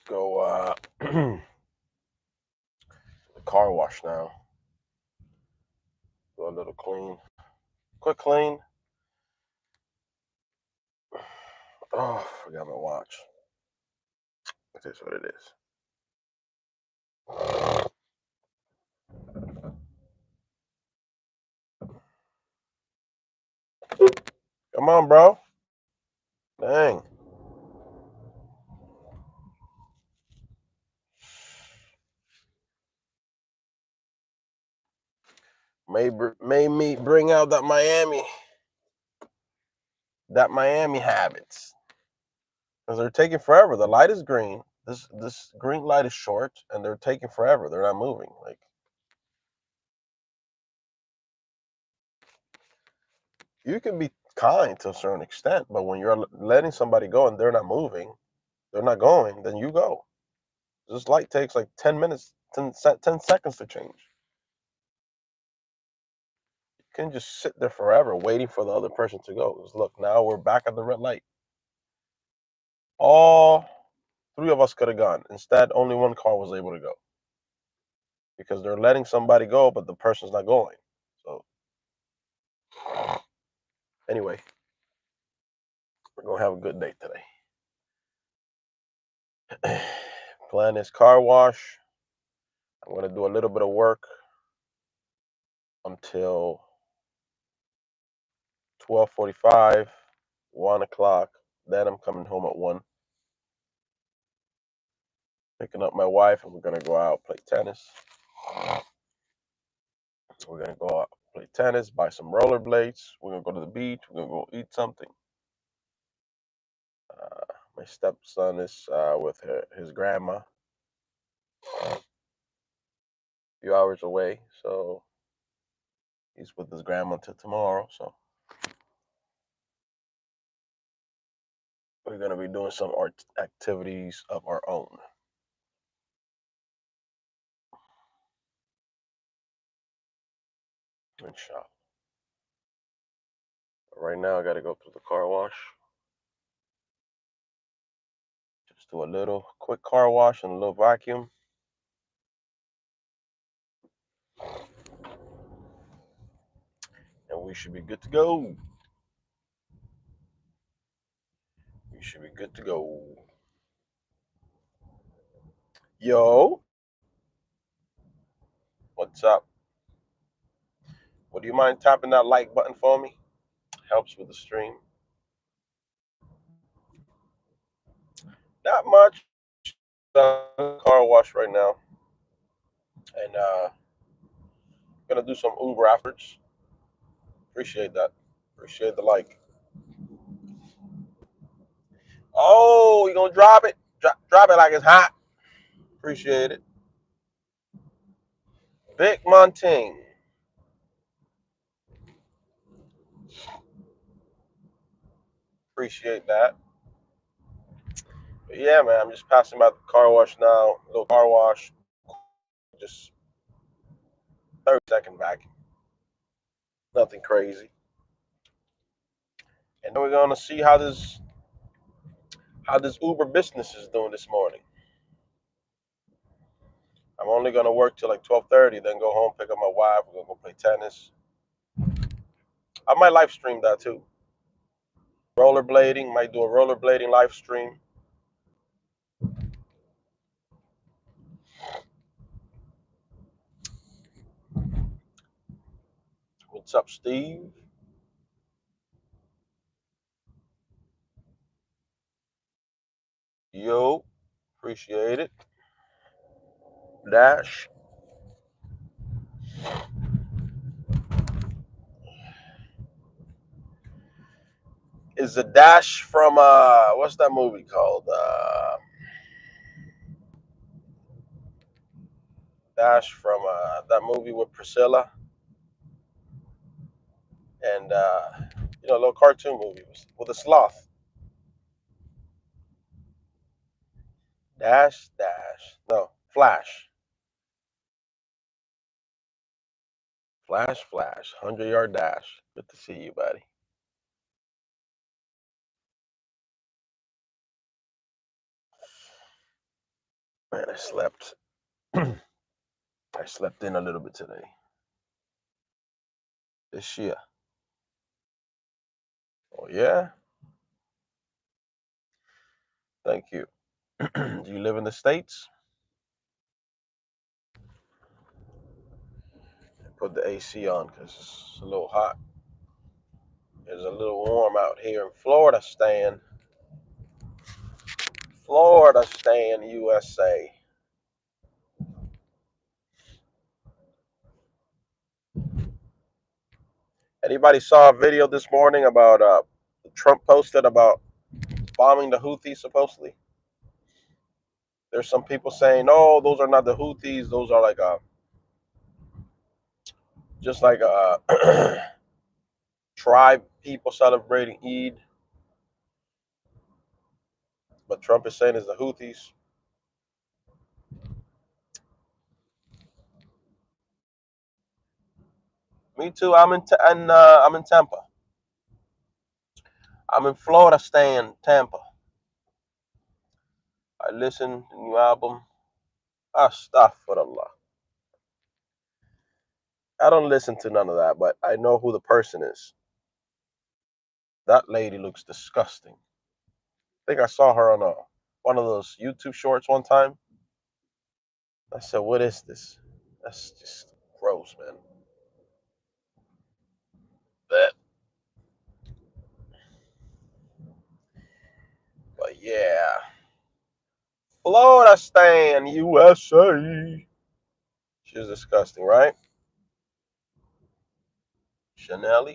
go the car wash now. Do a little clean. Quick clean. Oh, forgot my watch. It is what it is. Come on, bro. Dang. Made me bring out that Miami habits. Because they're taking forever. The light is green. This green light is short, and they're taking forever. They're not moving. Like, you can be kind to a certain extent, but when you're letting somebody go and they're not moving, they're not going, then you go. This light takes like 10 minutes, 10 seconds to change. You can just sit there forever waiting for the other person to go. Because look, now we're back at the red light. All three of us could have gone. Instead, only one car was able to go. Because they're letting somebody go, but the person's not going. So, anyway, we're going to have a good day today. Plan is car wash. I'm going to do a little bit of work until 12:45, 1 o'clock. Then I'm coming home at 1. Picking up my wife, and we're going to go out play tennis. We're going to go out play tennis, buy some rollerblades. We're going to go to the beach. We're going to go eat something. My stepson is with his grandma a few hours away. So he's with his grandma until tomorrow. So we're going to be doing some art activities of our own. Inshallah. Right now, I got to go through the car wash. Just do a little quick car wash and a little vacuum. And we should be good to go. We should be good to go. Yo, what's up? Would you mind tapping that like button for me? Helps with the stream. Not much. Car wash right now. And gonna do some Uber afterwards. Appreciate that. Appreciate the like. Oh, you gonna drop it? Drop it like it's hot. Appreciate it. Vic Monting. Appreciate that. But yeah, man, I'm just passing by the car wash now. A little car wash. Just 30-second vacuum. Nothing crazy. And then we're gonna see how this Uber business is doing this morning. I'm only gonna work till like 12:30, then go home, pick up my wife. We're gonna go play tennis. I might live stream that too. Rollerblading, might do a rollerblading live stream. What's up, Steve? Yo, appreciate it. Dash. Is the Dash from what's that movie called? Dash from that movie with Priscilla and a little cartoon movie with a sloth. Dash, Dash. No, Flash. Flash, Flash. 100-yard dash. Good to see you, buddy. Man, I slept. I slept in a little bit today. This year. Oh yeah. Thank you. Do you live in the States? Put the AC on because it's a little hot. It's a little warm out here in Florida, Stan. Florida, Stan, USA. Anybody saw a video this morning about Trump posted about bombing the Houthis supposedly? There's some people saying, "Oh, those are not the Houthis. Those are like just like tribe people celebrating Eid." But Trump is saying it's the Houthis. Me too. I'm in Tampa. I'm in Florida, Stan, Tampa. I listened to the new album. Astaghfirullah. I don't listen to none of that, but I know who the person is. That lady looks disgusting. I think I saw her on one of those YouTube shorts one time. I said, "What is this? That's just gross, man." But yeah, Florida Stan, USA. She's disgusting, right? Chanel.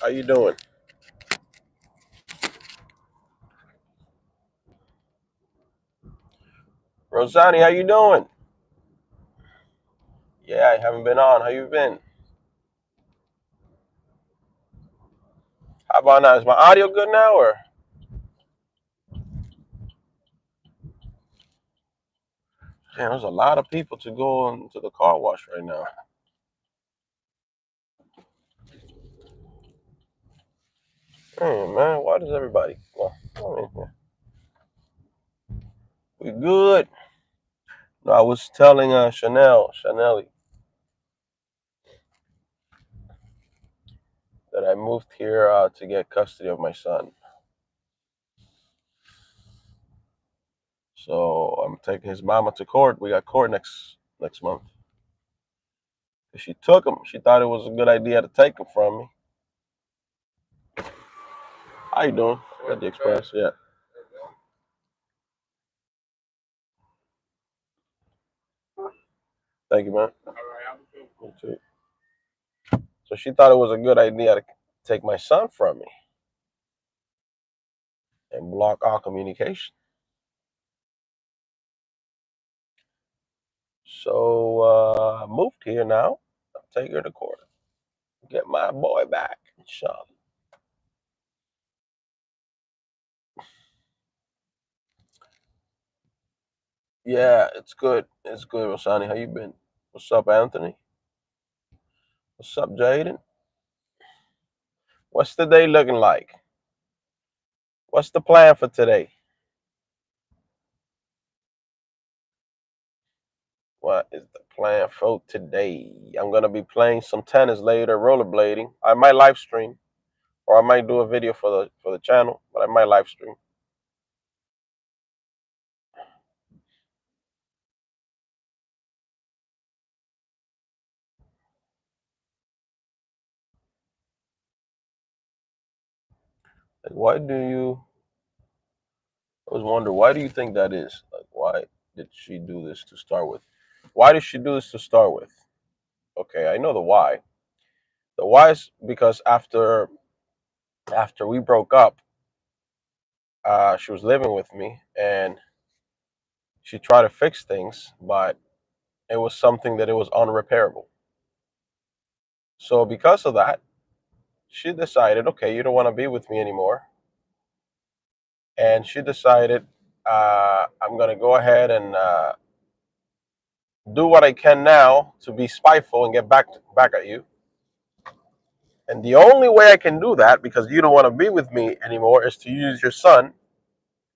How you doing? Rosani, how you doing? Yeah, I haven't been on. How you been? How about now? Is my audio good now or? Damn, there's a lot of people to go into the car wash right now. Hey man, why does everybody? We good. No, I was telling Chanel, that I moved here to get custody of my son. So I'm taking his mama to court. We got court next month. She took him. She thought it was a good idea to take him from me. How you doing? Got the express, yeah. Thank you, man. You too. So she thought it was a good idea to take my son from me and block all communication. So I moved here now. I'll take her to court. Get my boy back, inshallah. Yeah, it's good. It's good, Rosani. How you been? What's up, Anthony? What's up, Jaden? What's the day looking like? What's the plan for today? What is the plan for today? I'm gonna be playing some tennis later, rollerblading. I might live stream, or I might do a video for the channel, but I might live stream. Like, why do you? I was wondering, why do you think that is? Like, why did she do this to start with? Why did she do this to start with? Okay, I know the why. The why is because after we broke up, she was living with me and she tried to fix things, but it was something that it was unrepairable. So because of that, she decided, okay, you don't want to be with me anymore, and she decided, I'm gonna go ahead and do what I can now to be spiteful and get back at you. And the only way I can do that, because you don't want to be with me anymore, is to use your son,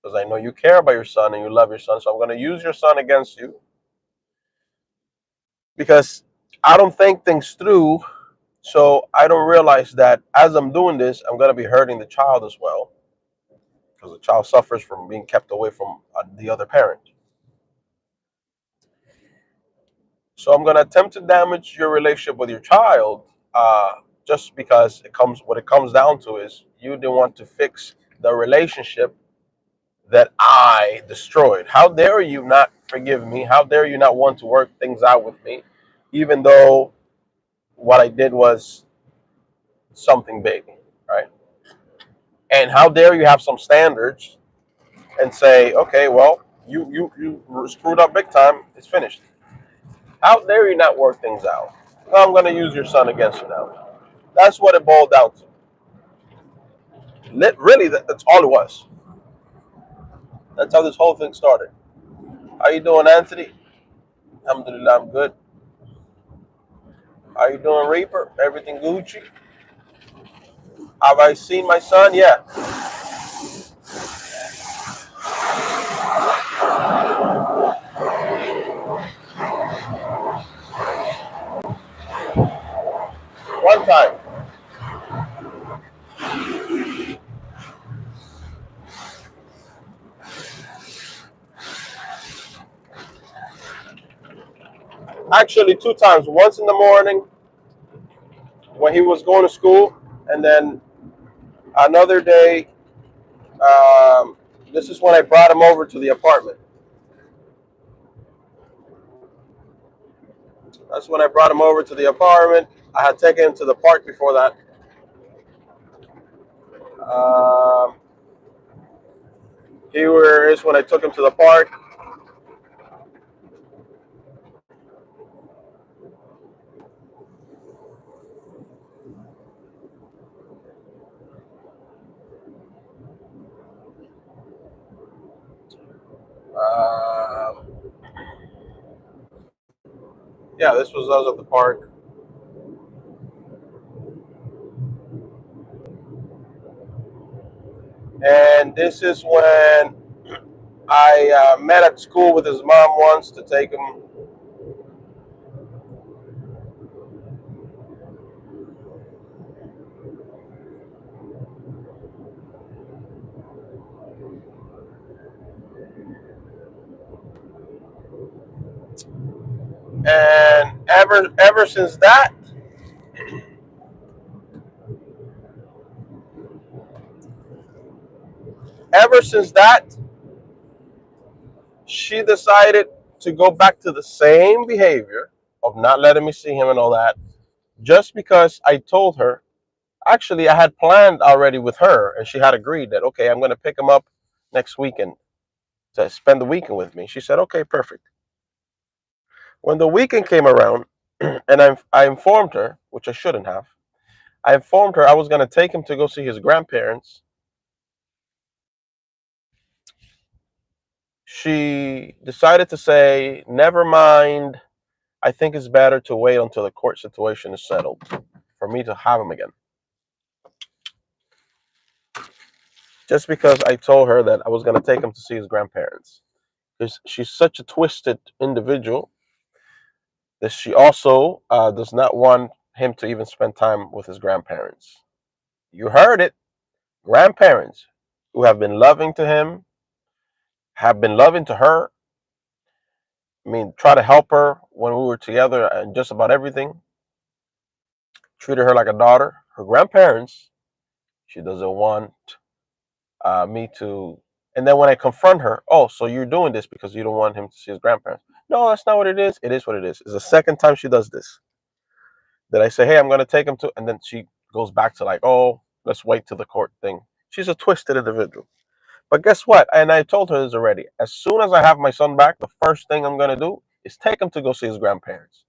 because I know you care about your son and you love your son. So I'm going to use your son against you, because I don't think things through. So I don't realize that as I'm doing this, I'm going to be hurting the child as well, because the child suffers from being kept away from the other parent. So I'm going to attempt to damage your relationship with your child, just because what it comes down to is you didn't want to fix the relationship that I destroyed. How dare you not forgive me? How dare you not want to work things out with me, even though what I did was something big, right? And how dare you have some standards and say, okay, well, you screwed up big time. It's finished. How dare you not work things out? Well, I'm going to use your son against you now. That's what it boiled down to. Really, that's all it was. That's how this whole thing started. How you doing, Anthony? Alhamdulillah, I'm good. How you doing, Reaper? Everything Gucci? Have I seen my son? Yeah, one time. Actually, two times. Once in the morning when he was going to school, and then another day. Um, this is when I brought him over to the apartment. That's when I brought him over to the apartment. I had taken him to the park before that. Um, Here is when I took him to the park. Um, yeah, this was us at the park. And this is when I met at school with his mom once to take him. And ever since that, ever since that, she decided to go back to the same behavior of not letting me see him and all that, just because I told her. Actually, I had planned already with her, and she had agreed that, okay, I'm going to pick him up next weekend to spend the weekend with me. She said, okay, perfect. When the weekend came around, and I informed her, which I shouldn't have, I informed her I was going to take him to go see his grandparents. she decided to say, never mind, I think it's better to wait until the court situation is settled for me to have him again. Just because I told her that I was going to take him to see his grandparents. Because she's such a twisted individual that she also does not want him to even spend time with his grandparents. You heard it. Grandparents who have been loving to him, have been loving to her. I mean, try to help her when we were together and just about everything. Treated her like a daughter. Her grandparents, she doesn't want me to. And then when I confront her, oh, so you're doing this because you don't want him to see his grandparents. No, that's not what it is. It is what it is. It's the second time she does this. That I say, hey, I'm going to take him to, and then she goes back to like, oh, let's wait till the court thing. She's a twisted individual. But guess what? And I told her this already. As soon as I have my son back, the first thing I'm going to do is take him to go see his grandparents.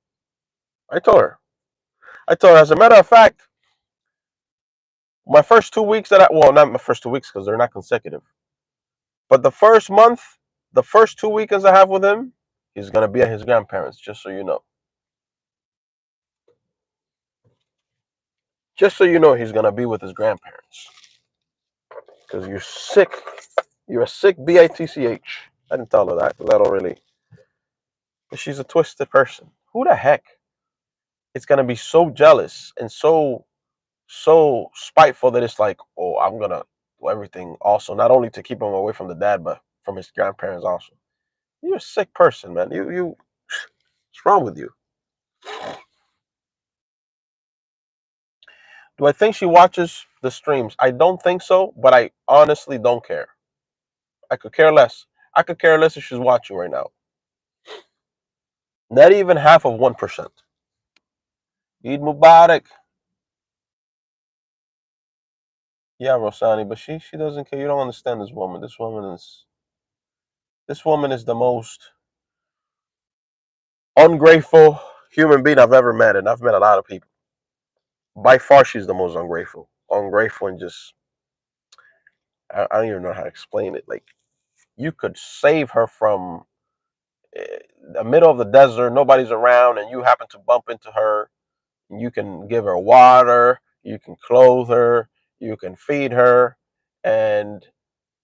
I told her. As a matter of fact, my first 2 weeks well, not my first 2 weeks because they're not consecutive. But the first month, the first 2 weekends I have with him, he's going to be at his grandparents, just so you know. Just so you know, he's going to be with his grandparents. Because you're sick. You're a sick bitch. I didn't tell her that because I don't really. But she's a twisted person. Who the heck is going to be so jealous and so spiteful that it's like, oh, I'm going to do everything also, not only to keep him away from the dad, but from his grandparents also. You're a sick person, man. What's wrong with you? Do I think she watches the streams? I don't think so, but I honestly don't care. I could care less. I could care less if she's watching right now. Not even half of 1%. Eid Mubarak. Yeah, Rosani, but she doesn't care. You don't understand this woman. This woman is the most ungrateful human being I've ever met, and I've met a lot of people. By far, she's the most ungrateful. Ungrateful and just I don't even know how to explain it. Like you could save her from the middle of the desert, nobody's around, and you happen to bump into her. You can give her water, you can clothe her, you can feed her, and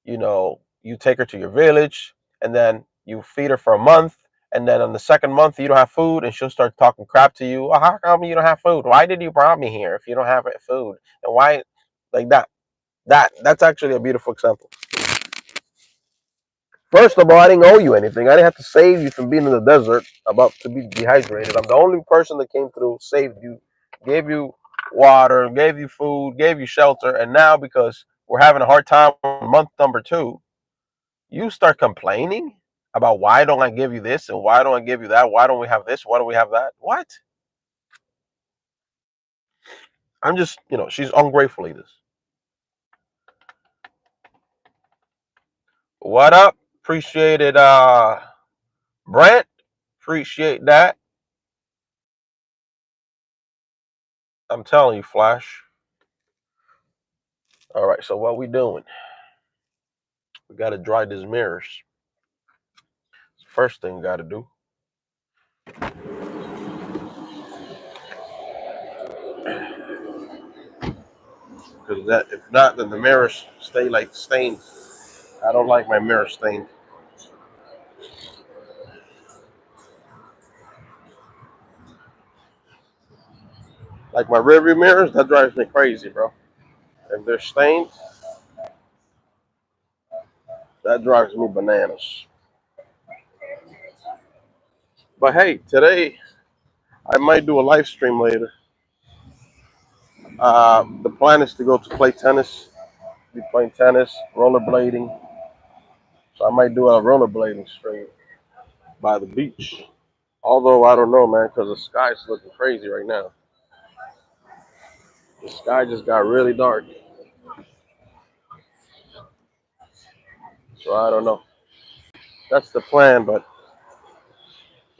you take her to your village, and then you feed her for a month, and then on the second month you don't have food, and she'll start talking crap to you. Oh, how come you don't have food? Why did you bring me here if you don't have food? And why, like that? That's actually a beautiful example. First of all, I didn't owe you anything. I didn't have to save you from being in the desert about to be dehydrated. I'm the only person that came through, saved you, gave you water, gave you food, gave you shelter, and now because we're having a hard time on month number 2, you start complaining about why don't I give you this and why don't I give you that? Why don't we have this? Why don't we have that? What? I'm just, she's ungrateful, Edith. What up? Appreciate it, Brent. Appreciate that. I'm telling you, Flash. All right, so what we doing? We got to dry these mirrors. First thing we got to do. Because that, if not, then the mirrors stay like stained. I don't like my mirror stained. Like my rearview mirrors, that drives me crazy, bro. If they're stained, that drives me bananas. But hey, today I might do a live stream later. The plan is to go to play tennis, be playing tennis, rollerblading. So I might do a rollerblading stream by the beach. Although I don't know, man, because the sky's looking crazy right now. The sky just got really dark. So I don't know. That's the plan, but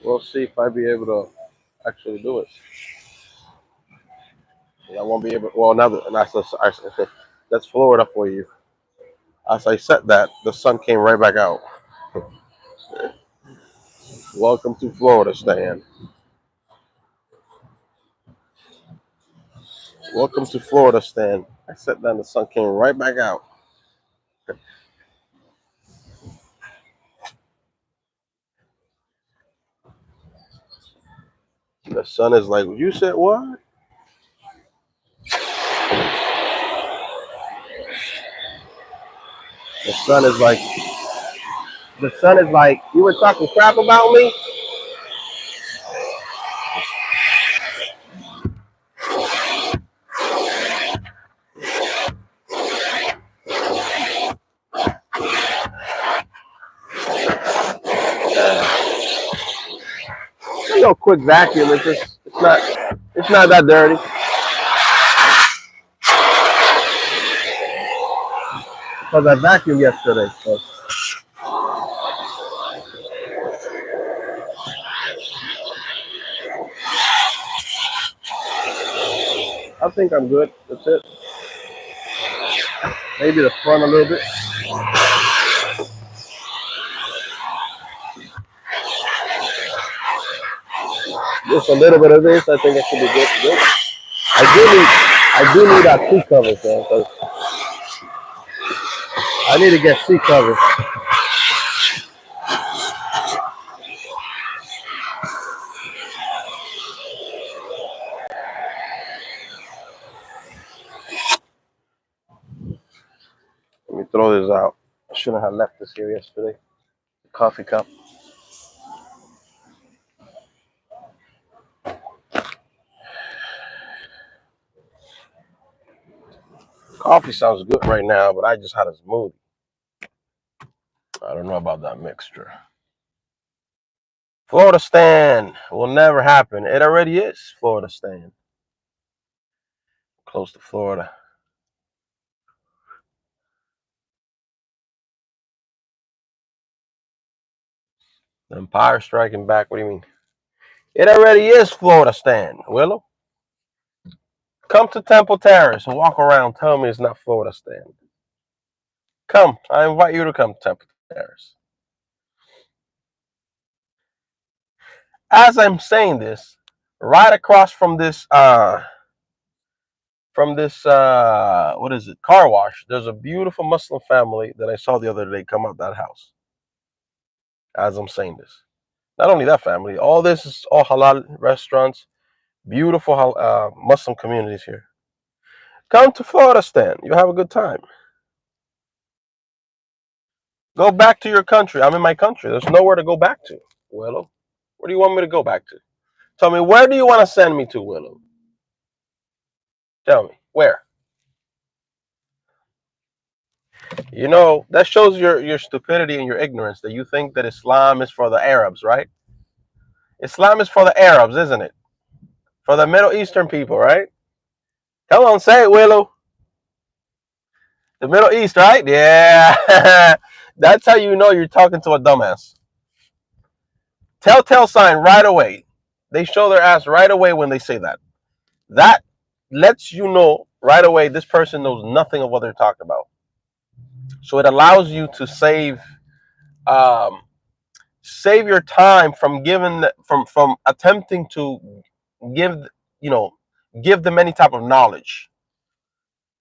we'll see if I be able to actually do it. I won't be able. Well, now that's Florida for you. As I said that, the sun came right back out. Welcome to Florida, Stan. Welcome to Florida, Stan. I sat down, the sun came right back out. The sun is like, you said what? The sun is like, you were talking crap about me? You know, quick vacuum. It's not that dirty. Because I vacuumed yesterday. So I think I'm good. That's it. Maybe the front a little bit. Just a little bit of this. I think I should be good to go. I do need that seat covers, man. Because I need to get seat covers. Let me throw this out. I shouldn't have left this here yesterday. Coffee cup. Coffee sounds good right now, but I just had a smoothie. I don't know about that mixture. Florida Stan will never happen. It already is Florida Stan. Close to Florida. The Empire striking back. What do you mean? It already is Florida Stan. Willow, come to Temple Terrace and walk around. Tell me it's not Florida Stan. Come. I invite you to come to Temple Terrace. As I'm saying this, right across from this what is it, car wash, there's a beautiful Muslim family that I saw the other day come out that house. As I'm saying this, not only that family, all this is all halal restaurants, beautiful Muslim communities here. Come to Florida Stan, you have a good time. Go back to your country. I'm in my country. There's nowhere to go back to. Willow, where do you want me to go back to? Tell me, where do you want to send me to, Willow? Tell me where. You know, that shows your stupidity and your ignorance, that you think that Islam is for the Arabs, right? Islam is for the Arabs, isn't it? For the Middle Eastern people, right? Come on, say it, Willow. The Middle East, right? Yeah. That's how you know you're talking to a dumbass. Telltale sign right away. They show their ass right away when they say that. That lets you know right away this person knows nothing of what they're talking about. So it allows you to um, save your time from from attempting to give you know give them any type of knowledge,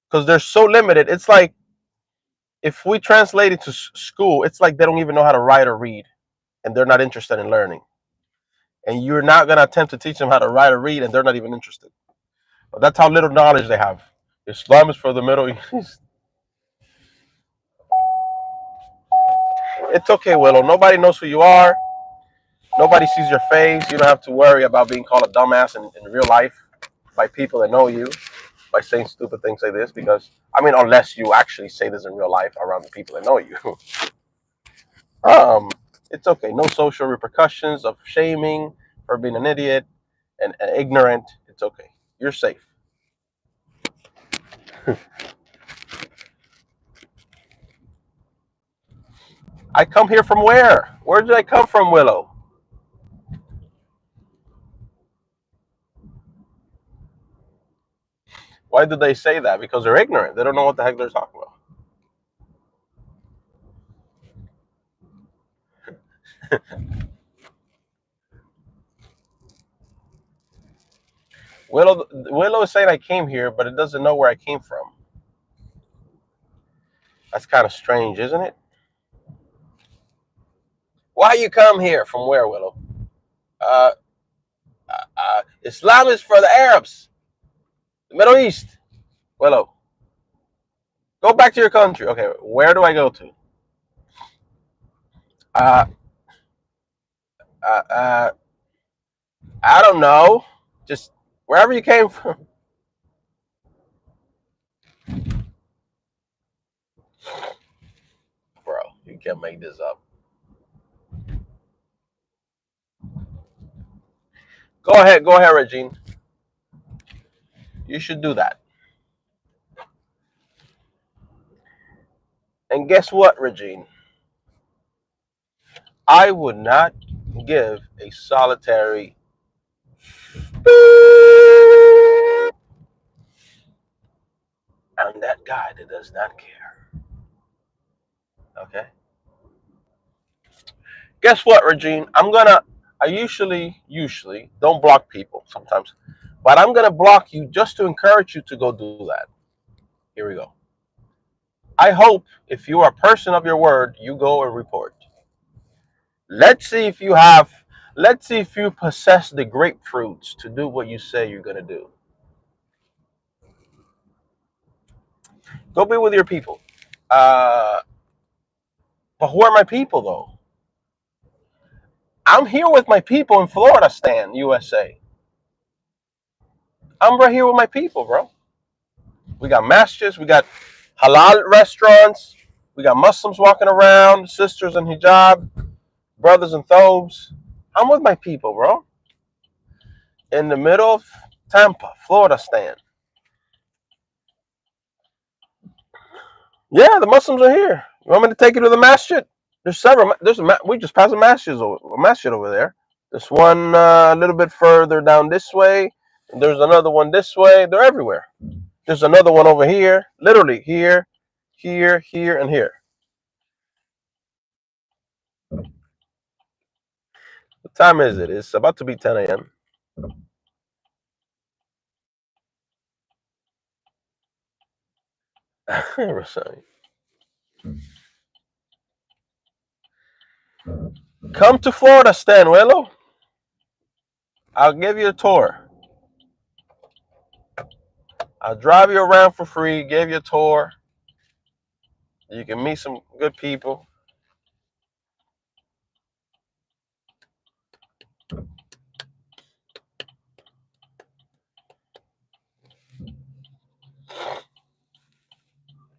because they're so limited. It's like if we translate it to school, it's like they don't even know how to write or read, and they're not interested in learning. And you're not going to attempt to teach them how to write or read, and they're not even interested. But that's how little knowledge they have. Islam is for the Middle East. It's okay, Willow. Nobody knows who you are. Nobody sees your face. You don't have to worry about being called a dumbass in real life by people that know you, by saying stupid things like this. Because, I mean, unless you actually say this in real life around the people that know you. um, it's okay. No social repercussions of shaming for being an idiot and ignorant. It's okay. You're safe. I come here from where? Where did I come from, Willow? Why did they say that? Because they're ignorant. They don't know what the heck they're talking about. Willow is saying I came here, but it doesn't know where I came from. That's kind of strange, isn't it? Why you come here? From where, Willow? Uh, Islam is for the Arabs, the Middle East. Willow, go back to your country. Okay, where do I go to? Uh, uh, uh, I don't know. Just wherever you came from, bro. You can't make this up. Go ahead, Regine. You should do that. And guess what, Regine? I would not give a solitary I'm that guy that does not care. Okay? Guess what, Regine? I usually don't block people sometimes, but I'm gonna block you just to encourage you to go do that. Here we go. I hope if you are a person of your word, you go and report. Let's see if you have, let's see if you possess the grapefruits to do what you say you're gonna do. Go be with your people. Uh, but who are my people though? I'm here with my people in Florida, Stan, USA. I'm right here with my people, bro. We got masjids, we got halal restaurants, we got Muslims walking around, sisters in hijab, brothers in thobes. I'm with my people, bro. In the middle of Tampa, Florida, Stan. Yeah, the Muslims are here. You want me to take you to the masjid? There's several. We just passed a masjid over there. There's one a little bit further down this way. And there's another one this way. They're everywhere. There's another one over here. Literally here, here, and here. What time is it? It's about to be 10 a.m. Come to Florida, Stanuelo. I'll give you a tour. I'll drive you around for free, give you a tour. You can meet some good people.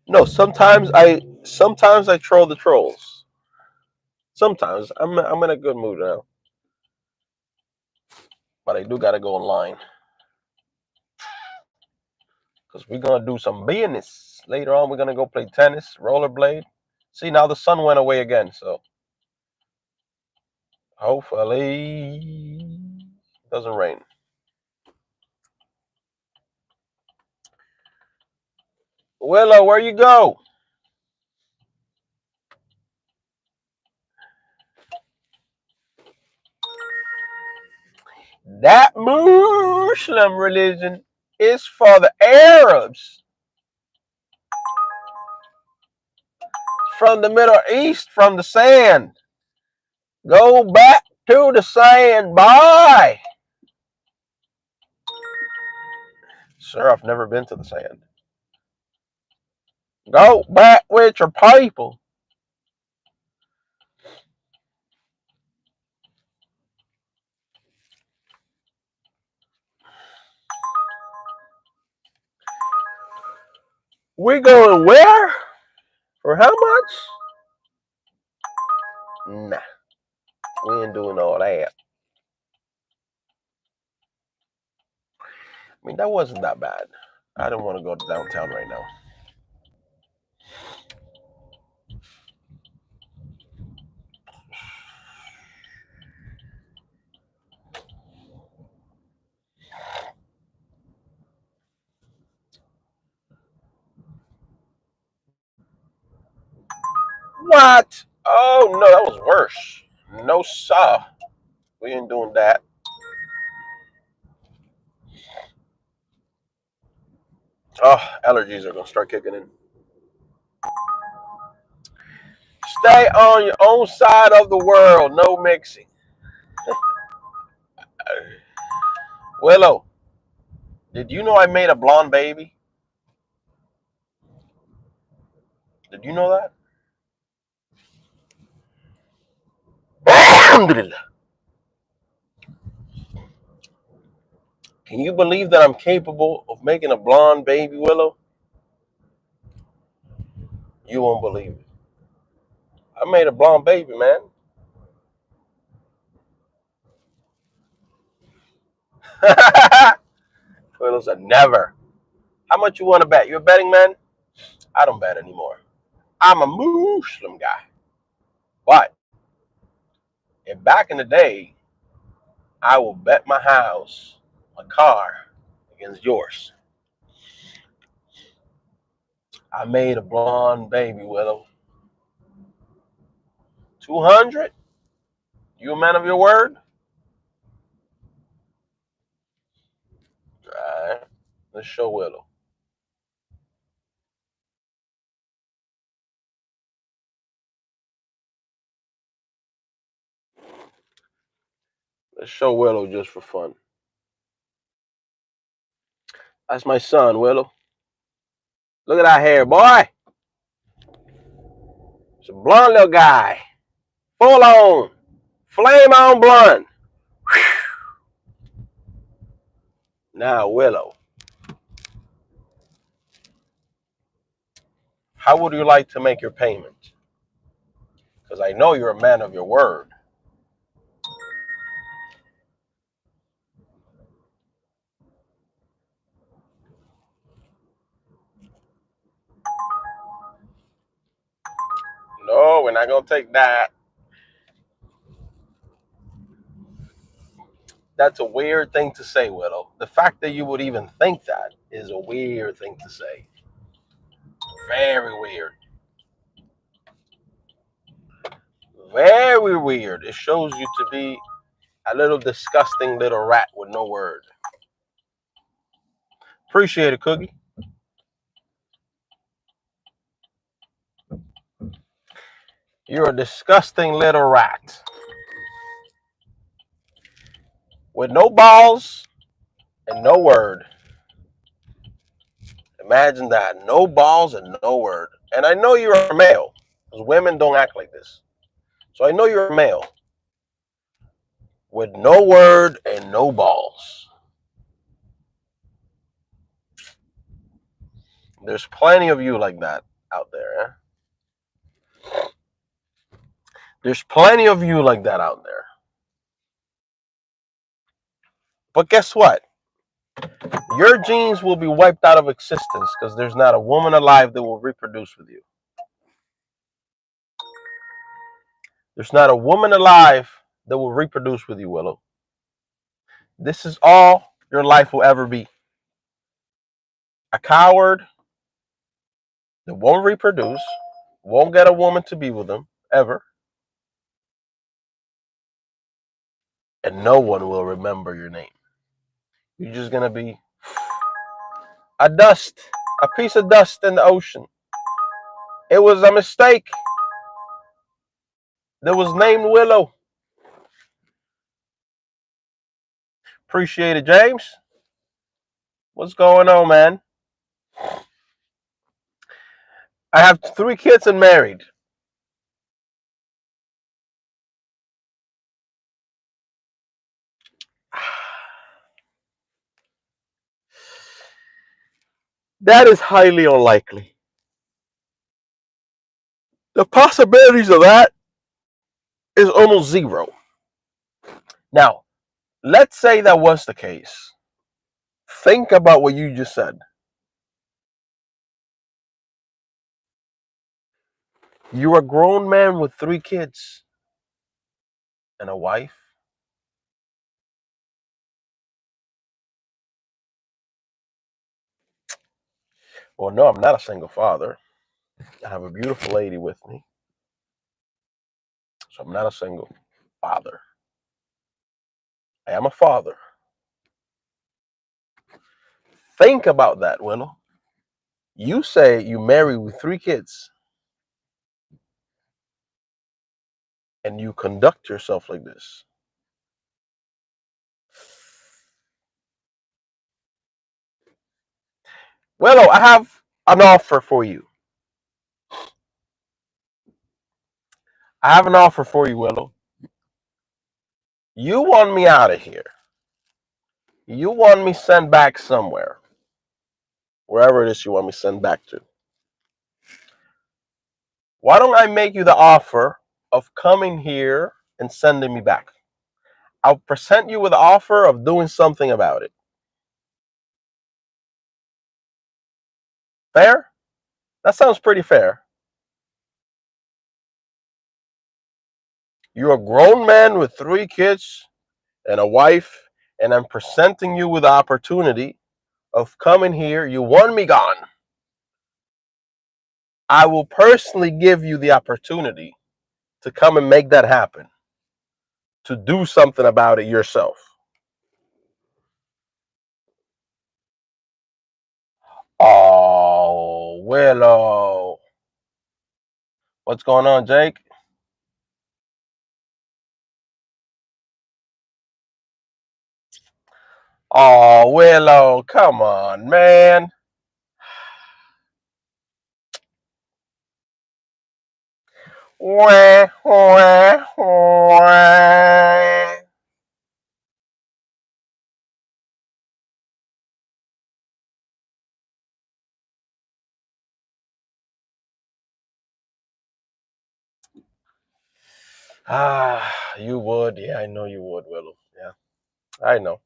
No, sometimes I troll the trolls. Sometimes I'm in a good mood now, but I do gotta go online because we're gonna do some business later on. We're gonna go play tennis, rollerblade. See, now the sun went away again, so hopefully it doesn't rain. Willow, where you go? That Muslim religion is for the Arabs from the Middle East, from the sand. Go back to the sand. Bye. Sir, I've never been to the sand. Go back with your people. We going where? For how much? Nah, we ain't doing all that. I mean, that wasn't that bad. I don't want to go to downtown right now. What? Oh no, that was worse. No, sir. We ain't doing that. Oh, allergies are gonna start kicking in. Stay on your own side of the world. No mixing. Willow, did you know I made a blonde baby? Did you know that? Alhamdulillah. Can you believe that I'm capable of making a blonde baby, Willow? You won't believe it. I made a blonde baby, man. Willow said, never. How much you want to bet? You a betting man? I don't bet anymore. I'm a Muslim guy. But if back in the day, I will bet my house, my car, against yours. I made a blonde baby, Willow. 200? You a man of your word? All right. Let's show Willow. Let's show Willow just for fun. That's my son, Willow. Look at that hair, boy. It's a blonde little guy. Full on. Flame on blonde. Now, Willow, how would you like to make your payment? Because I know you're a man of your word. No, we're not going to take that. That's a weird thing to say, Willow. The fact that you would even think that is a weird thing to say. Very weird. Very weird. It shows you to be a little disgusting little rat with no word. Appreciate it, Cookie. You're a disgusting little rat. With no balls and no word. Imagine that. No balls and no word. And I know you're a male. Because women don't act like this. So I know you're a male. With no word and no balls. There's plenty of you like that out there. Eh? There's plenty of you like that out there. But guess what? Your genes will be wiped out of existence because there's not a woman alive that will reproduce with you. There's not a woman alive that will reproduce with you, Willow. This is all your life will ever be. A coward that won't reproduce, won't get a woman to be with them ever, and no one will remember your name. You're just going to be a dust, a piece of dust in the ocean. It was a mistake. That was named Willow. Appreciate it, James. What's going on, man? I have 3 kids and married. That is highly unlikely. The possibilities of that is almost zero. Now, let's say that was the case. Think about what you just said. You're a grown man with 3 kids and a wife. Well, no, I'm not a single father. I have a beautiful lady with me. So I'm not a single. father. I am a father. Think about that, Willow. You say you married with 3 kids and you conduct yourself like this. Willow, I have an offer for you. I have an offer for you, Willow. You want me out of here. You want me sent back somewhere, wherever it is you want me sent back to. Why don't I make you the offer of coming here and sending me back? I'll present you with the offer of doing something about it. Fair? That sounds pretty fair. You're a grown man with 3 kids and a wife, and I'm presenting you with the opportunity of coming here. You want me gone. I will personally give you the opportunity to come and make that happen, to do something about it yourself. Oh, Willow. What's going on, Jake? Oh, Willow, come on, man. Wah, wah, wah. Ah, you would. Yeah, I know you would, Willow. Yeah, I know.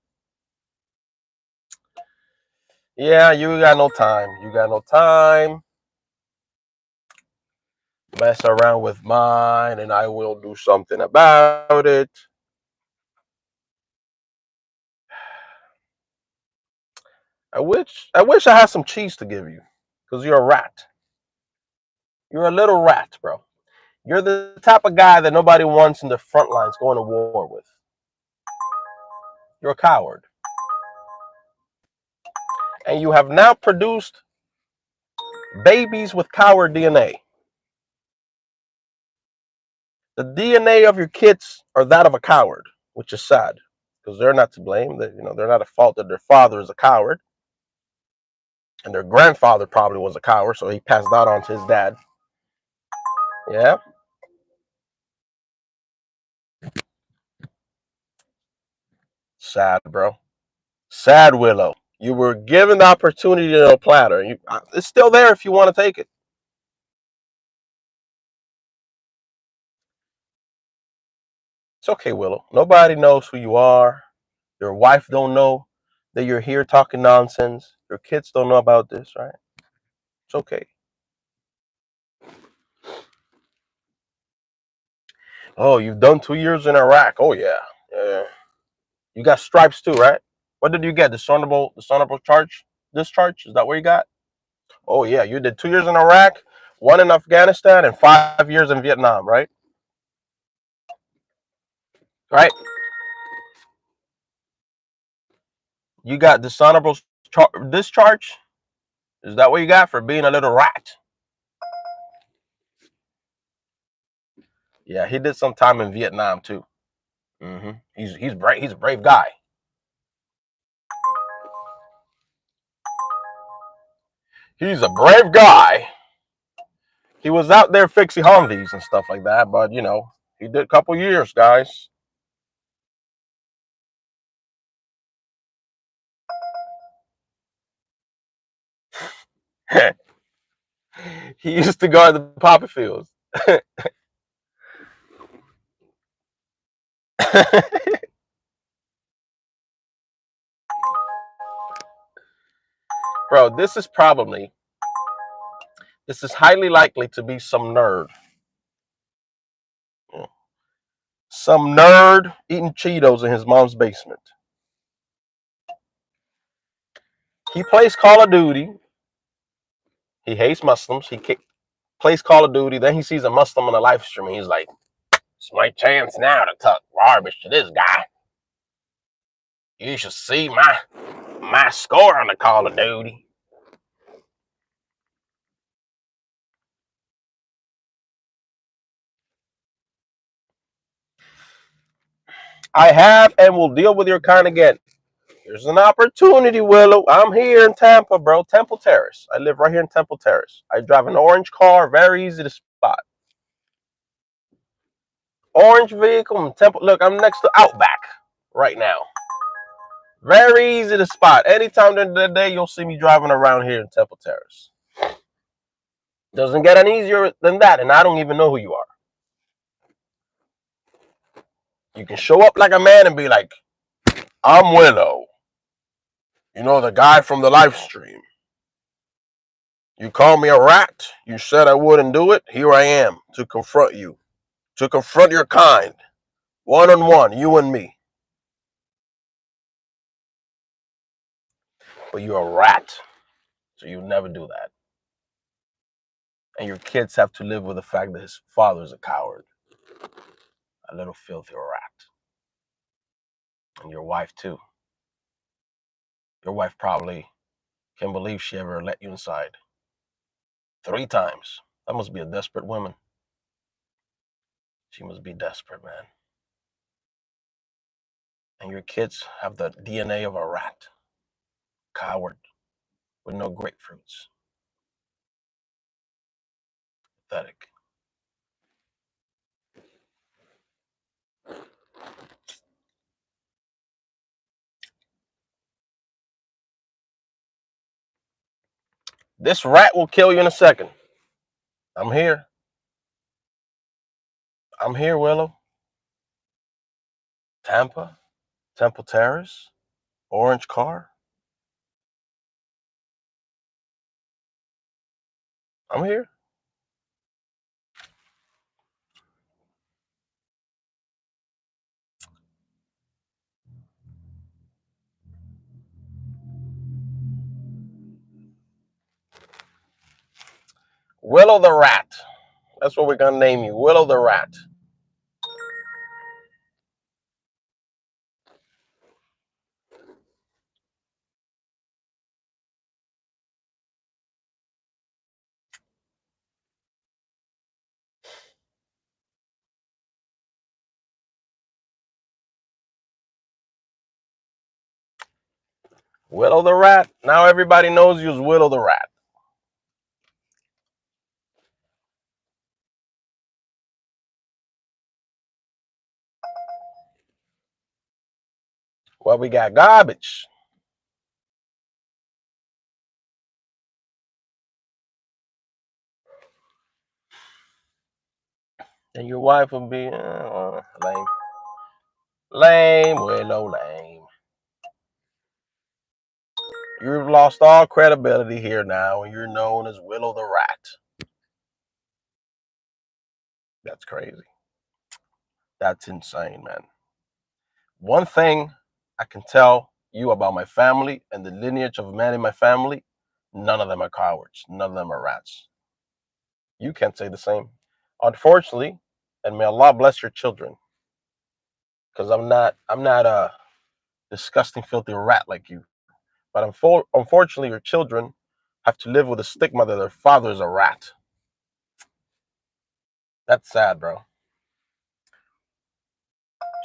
Yeah, you got no time. You got no time. Mess around with mine, and I will do something about it. I wish I had some cheese to give you, because you're a rat. You're a little rat, bro. You're the type of guy that nobody wants in the front lines going to war with. You're a coward. And you have now produced babies with coward DNA. The DNA of your kids are that of a coward, which is sad because they're not to blame. They're not at fault that their father is a coward, and their grandfather probably was a coward, so he passed that on to his dad. Yeah, sad, bro. Sad, Willow. You were given the opportunity on a platter. It's still there if you want to take it. It's okay, Willow. Nobody knows who you are. Your wife don't know that you're here talking nonsense. Your kids don't know about this, right? It's okay. Oh, you've done 2 years in Iraq. Oh yeah, yeah. You got stripes too, right? What did you get? Dishonorable charge discharge? Is that what you got? Oh yeah, you did 2 years in Iraq, one in Afghanistan, and 5 years in Vietnam, right? Right. You got discharge. Is that what you got for being a little rat? Yeah, he did some time in Vietnam too. He's brave. He's a brave guy. He's a brave guy. He was out there fixing Humvees and stuff like that, but he did a couple years, guys. He used to guard the poppy fields. Bro, this is highly likely to be some nerd. Some nerd eating Cheetos in his mom's basement. He plays Call of Duty. He hates Muslims. Plays Call of Duty. Then he sees a Muslim on a live stream. And he's like, It's my chance now to talk garbage to this guy. You should see my score on the Call of Duty. I have and will deal with your kind again. There's an opportunity, Willow. I'm here in Tampa, bro. Temple Terrace. I live right here in Temple Terrace. I drive an orange car, very easy to spot. Orange vehicle in Temple. Look, I'm next to Outback right now. Very easy to spot. Anytime during the day, you'll see me driving around here in Temple Terrace. Doesn't get any easier than that, and I don't even know who you are. You can show up like a man and be like, I'm Willow. You know, the guy from the live stream. You call me a rat. You said I wouldn't do it. Here I am to confront you. To confront your kind. One-on-one, you and me. But you're a rat. So you never do that. And your kids have to live with the fact that his father's a coward. A little filthy rat. And your wife too. Your wife probably can't believe she ever let you inside. 3 times. That must be a desperate woman. She must be desperate, man. And your kids have the DNA of a rat. Coward. With no grapefruits. Pathetic. This rat will kill you in a second. I'm here. I'm here, Willow. Tampa, Temple Terrace, orange car. I'm here. Willow the Rat. That's what we're going to name you. Willow the Rat. Willow the Rat. Now everybody knows you as Willow the Rat. Well, we got garbage. And your wife will be lame. Lame, Willow, lame. You've lost all credibility here now, and you're known as Willow the Rat. That's crazy. That's insane, man. One thing I can tell you about my family and the lineage of men in my family, none of them are cowards. None of them are rats. You can't say the same. Unfortunately, and may Allah bless your children, because I'm not a disgusting, filthy rat like you. But unfortunately, your children have to live with the stigma that their father is a rat. That's sad, bro.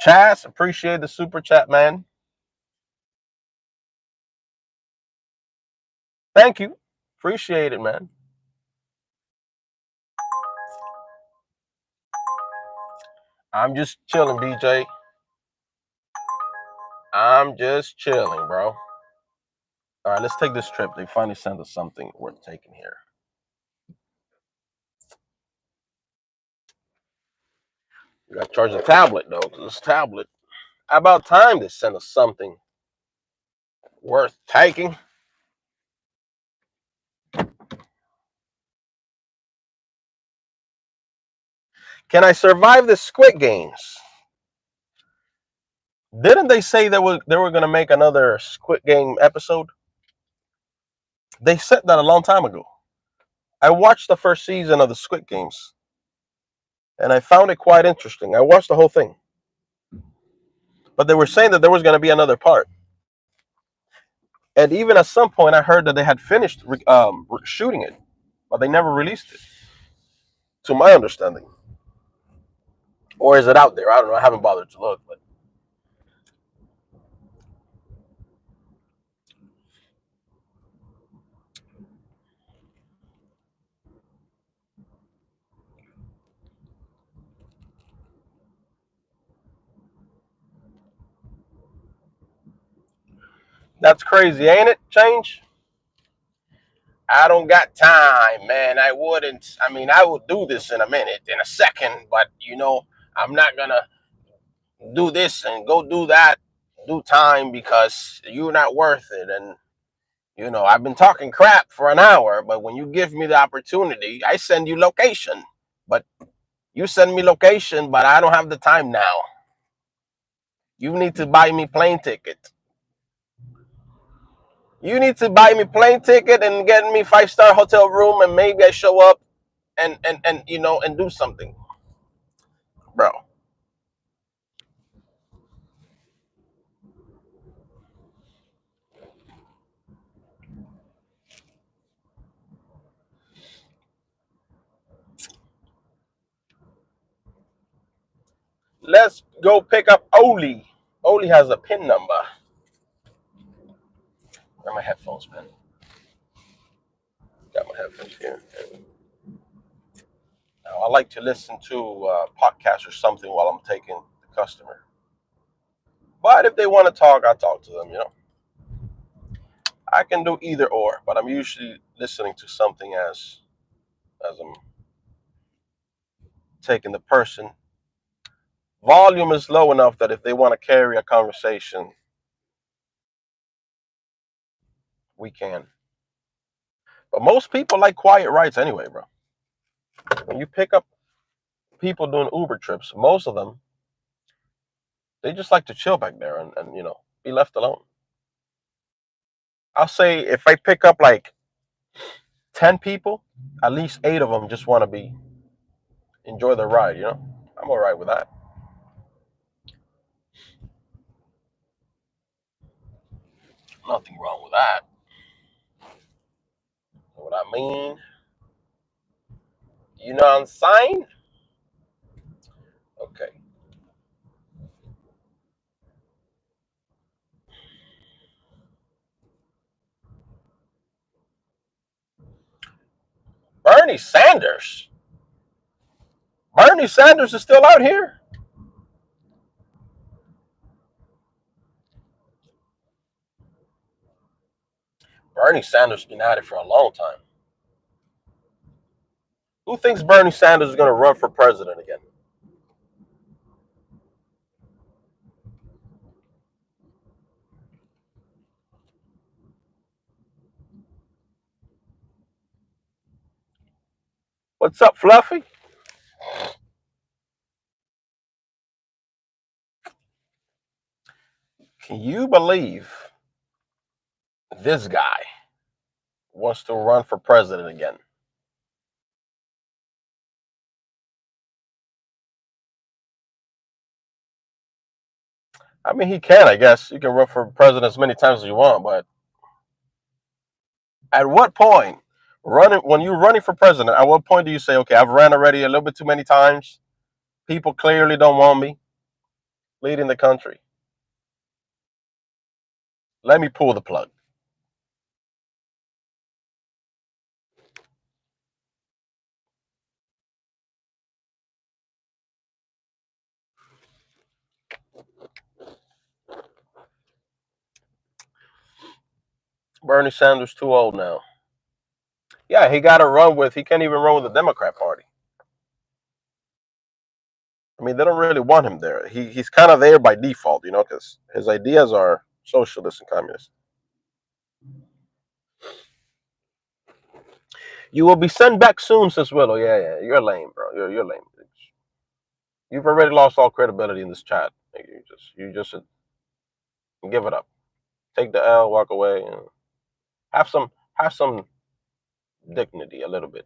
Chaz, appreciate the super chat, man. Thank you. Appreciate it, man. I'm just chilling, BJ. I'm just chilling, bro. All right, let's take this trip. They finally sent us something worth taking here. You got to charge the tablet, though, because this tablet, about time they sent us something worth taking. Can I survive the Squid Games? Didn't they say they were going to make another Squid Game episode? They said that a long time ago. I watched the first season of the Squid Games. and I found it quite interesting. I watched the whole thing, but they were saying that there was going to be another part. And even at some point, I heard that they had finished shooting it, but they never released it, to my understanding. Or is it out there? I don't know. I haven't bothered to look, but that's crazy, ain't it? Change. I don't got time, man. I wouldn't. I mean, I will do this in a minute, in a second, but I'm not gonna do this and go do that, do time because you're not worth it. And I've been talking crap for an hour, but when you give me the opportunity, I send you location. But you send me location, but I don't have the time now. You need to buy me plane ticket. You need to buy me plane ticket and get me 5-star hotel room, and maybe I show up and do something, bro. Let's go pick up Oli. Oli has a pin number. Got my headphones, man. Got my headphones here. Now, I like to listen to podcasts or something while I'm taking the customer. But if they want to talk, I talk to them. I can do either or, but I'm usually listening to something as I'm taking the person. Volume is low enough that if they want to carry a conversation, we can. But most people like quiet rides anyway, bro. When you pick up people doing Uber trips, most of them, they just like to chill back there and be left alone. I'll say if I pick up like 10 people, at least 8 of them just want to enjoy the ride. I'm all right with that. Nothing wrong with that. What I mean, you know what I'm saying? Okay. Bernie Sanders. Bernie Sanders is still out here. Bernie Sanders has been at it for a long time. Who thinks Bernie Sanders is going to run for president again? What's up, Fluffy? Can you believe this guy wants to run for president again? I mean, he can, I guess. You can run for president as many times as you want, but at what point, when you're running for president, at what point do you say, okay, I've ran already a little bit too many times. People clearly don't want me leading the country. Let me pull the plug. Bernie Sanders too old now. Yeah, he got to run with. He can't even run with the Democrat Party. I mean, they don't really want him there. He's kind of there by default, because his ideas are socialist and communist. You will be sent back soon, says Willow. Yeah, yeah, you're lame, bro. You're lame. You've already lost all credibility in this chat. You just give it up. Take the L, walk away, and have some dignity a little bit.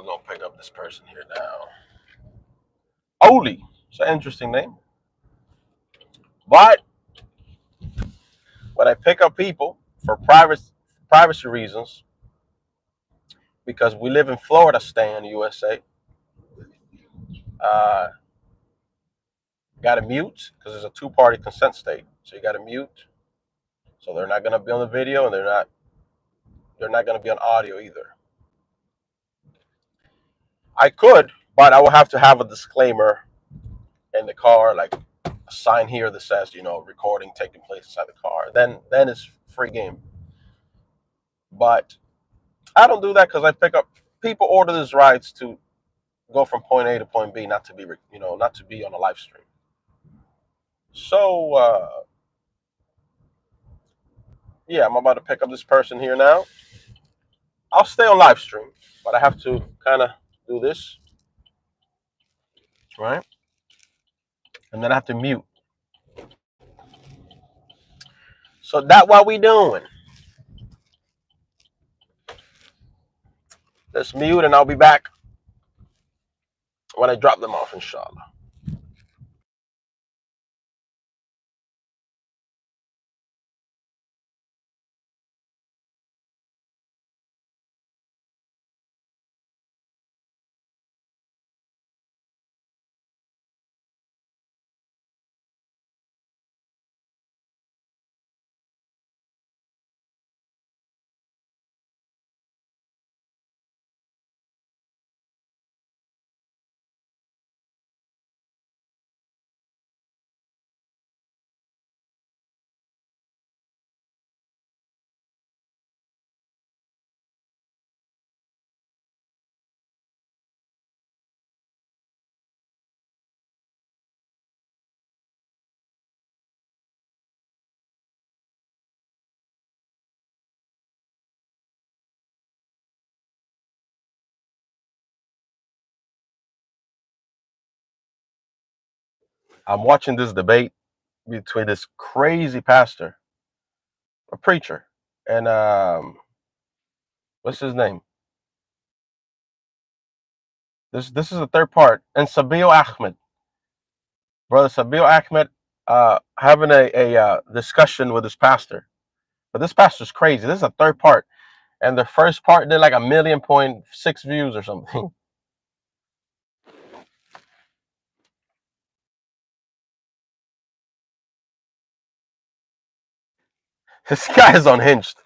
we're gonna pick up this person here now. Oli. It's an interesting name. But when I pick up people for privacy reasons, because we live in Florida, stay in the USA, uh, got to mute because it's a two-party consent state. So you got to mute. So they're not going to be on the video, and they're not going to be on audio either. I could, but I will have to have a disclaimer in the car, like a sign here that says, recording taking place inside the car. Then it's free game. But I don't do that because I pick up people order these rides to go from point A to point B, not to be not to be on a live stream. So yeah, I'm about to pick up this person here now. I'll stay on live stream, but I have to kind of do this, right? And then I have to mute. So that's what we doing. Let's mute, and I'll be back when I drop them off, inshallah. I'm watching this debate between this crazy pastor, a preacher, and what's his name? This is the third part, and Sabil Ahmed, brother Sabil Ahmed, having a discussion with his pastor. But this pastor's crazy. This is a third part, and the first part did like 1.6 million views or something. This guy is unhinged.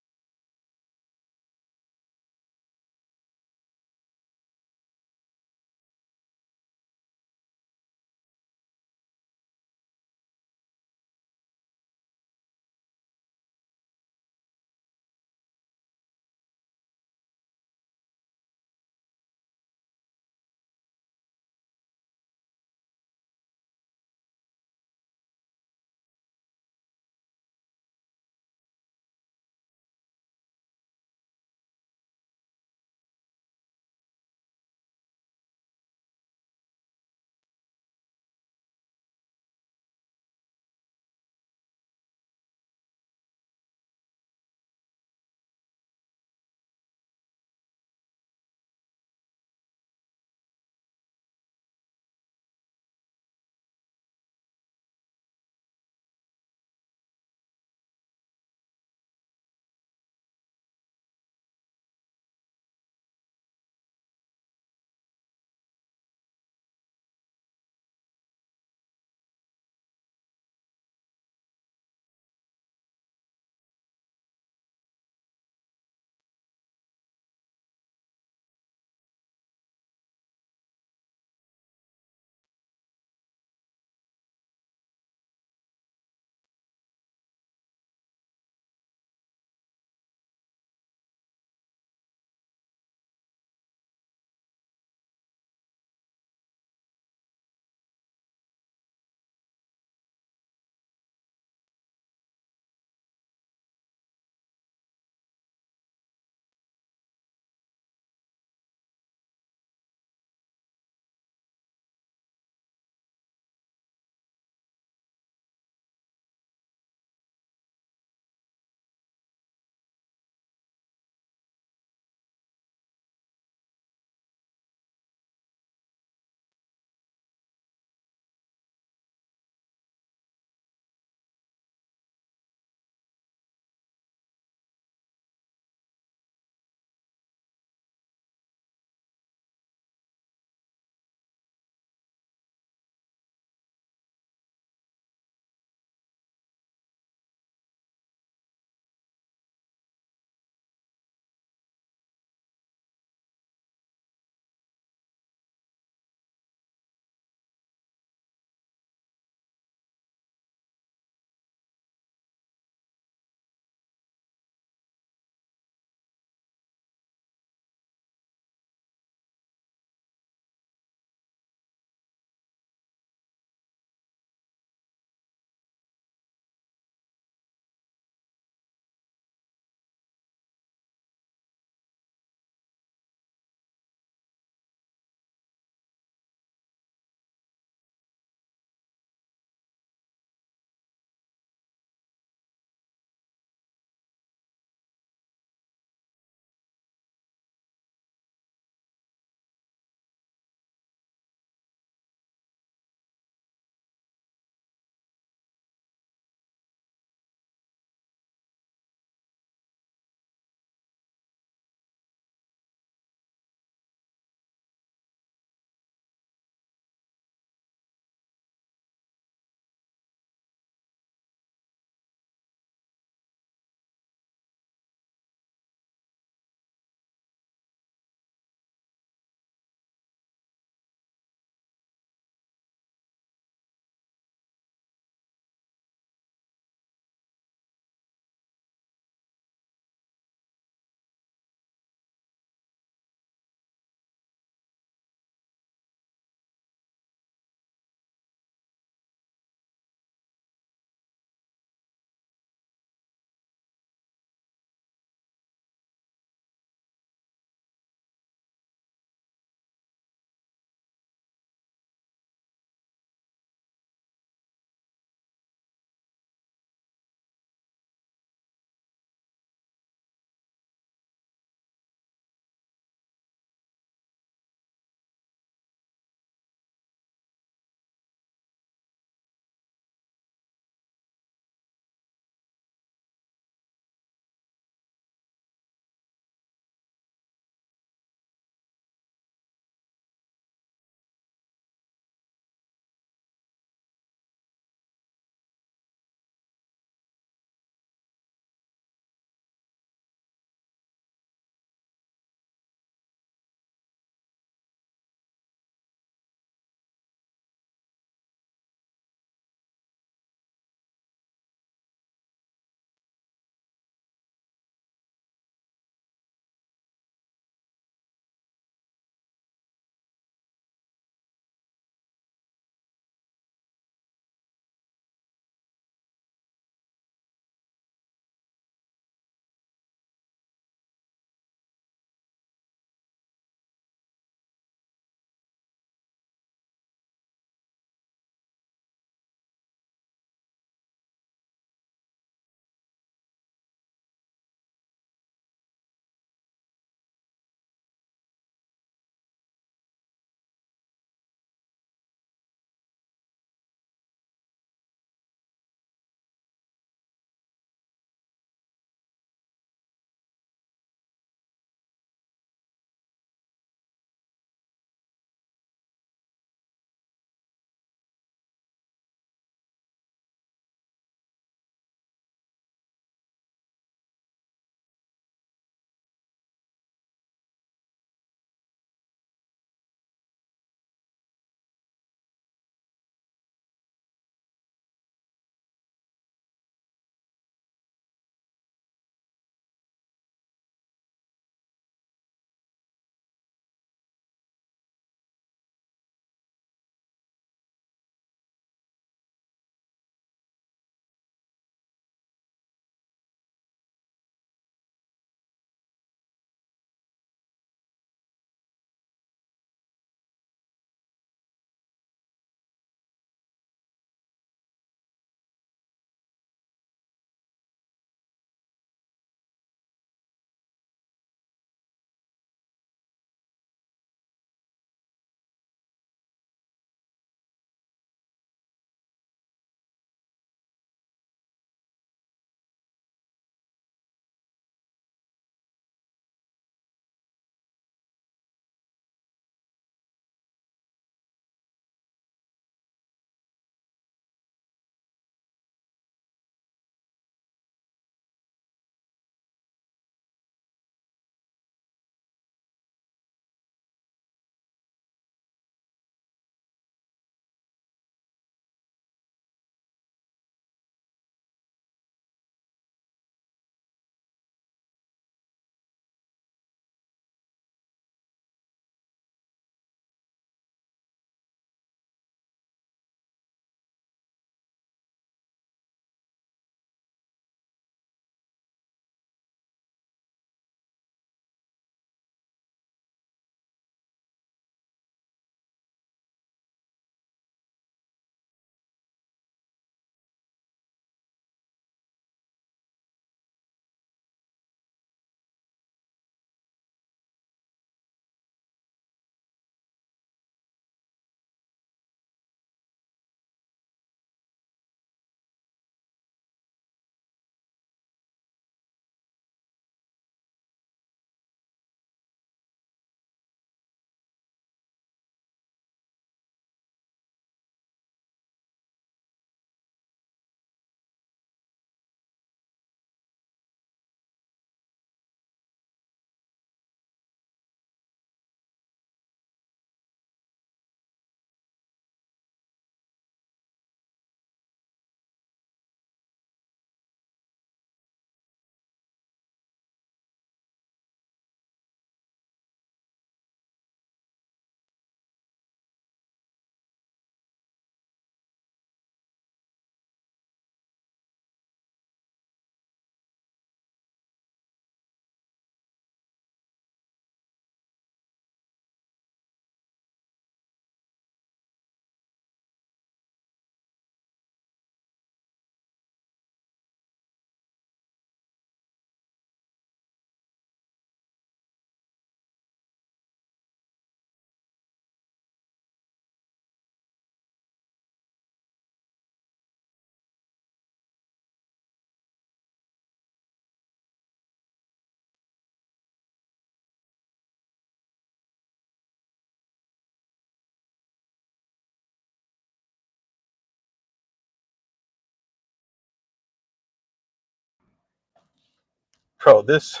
bro. This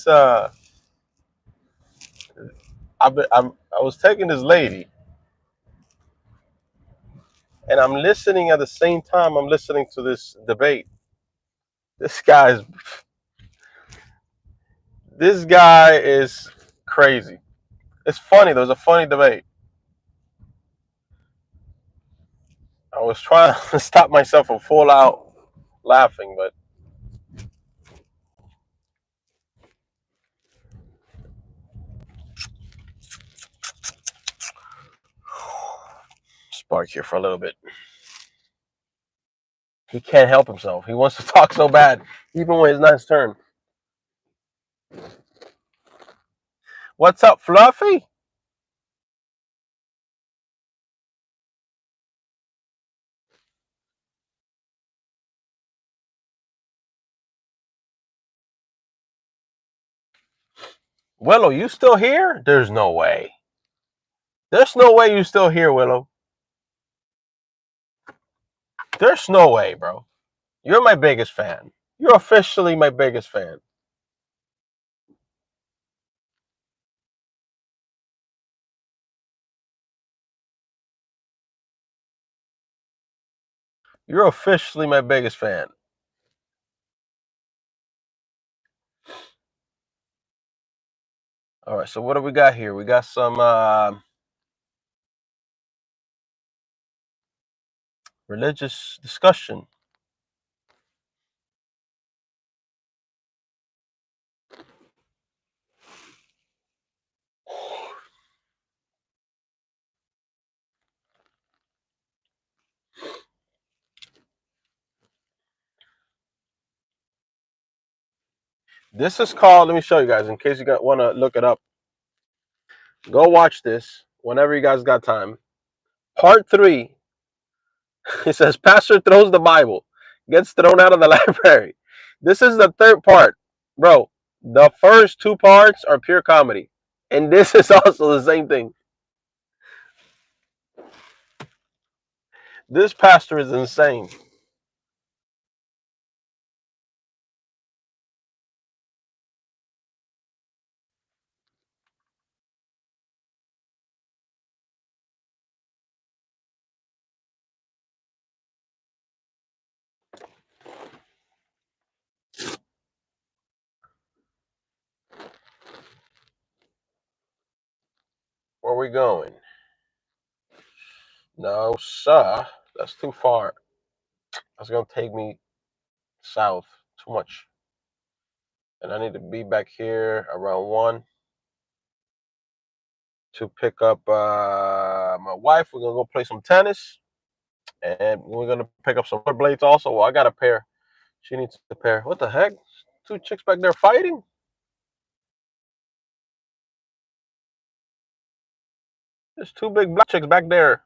I was taking this lady, and I'm listening at the same time. I'm listening to this debate. This guy's this guy is crazy. It's funny. There was a funny debate. I was trying to stop myself from full out laughing, but spark here for a little bit. He can't help himself. He wants to talk so bad, even when it's not his turn. What's up, Fluffy? Willow, you still here? There's no way. There's no way you still here, Willow. There's no way, bro. You're my biggest fan. You're officially my biggest fan. You're officially my biggest fan. All right, so what do we got here? We got some religious discussion. This is called, let me show you guys in case you want to look it up. Go watch this whenever you guys got time. Part 3. It says, Pastor throws the Bible, gets thrown out of the library. This is the third part. Bro, the first 2 parts are pure comedy. And this is also the same thing. This pastor is insane. Where are we going? No, sir. That's too far. That's going to take me south. Too much. And I need to be back here around 1 to pick up my wife. We're going to go play some tennis. And we're going to pick up some blades also. Well, I got a pair. She needs a pair. What the heck? 2 chicks back there fighting? There's 2 big black chicks back there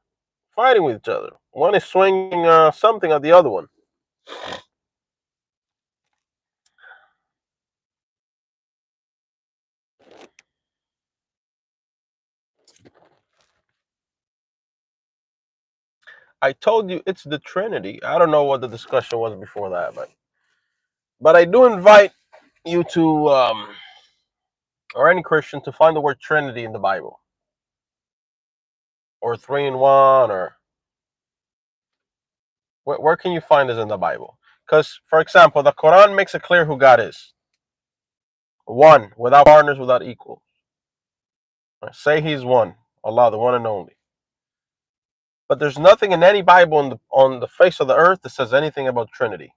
fighting with each other. One is swinging something at the other one. I told you it's the Trinity. I don't know what the discussion was before that, but I do invite you to or any Christian to find the word Trinity in the Bible, or 3 in 1, or where can you find this in the Bible? Because, for example, the Quran makes it clear who God is. One, without partners, without equals. Say He's one, Allah, the one and only. But there's nothing in any Bible on the face of the earth that says anything about Trinity.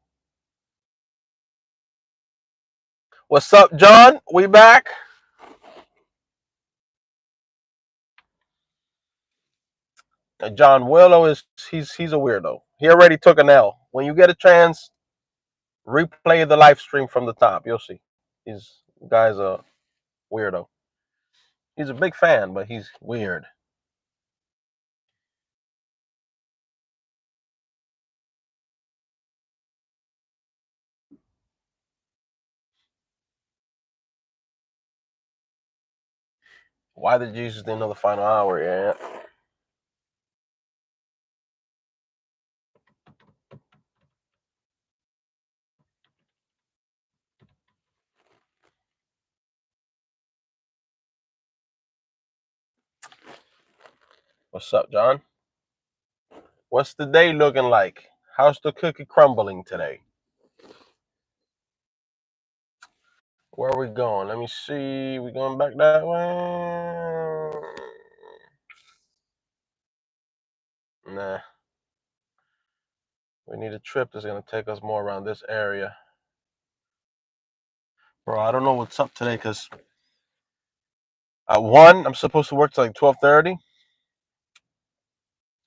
What's up, John? We back? John Willow he's a weirdo. He already took an L. When you get a chance, replay the live stream from the top. You'll see. He's guy's a weirdo. He's a big fan, but he's weird. Why did Jesus didn't know the final hour? Yeah. What's up, John? What's the day looking like? How's the cookie crumbling today? Where are we going? Let me see. We going back that way? Nah. We need a trip that's going to take us more around this area. Bro, I don't know what's up today because at 1, I'm supposed to work till like 12:30.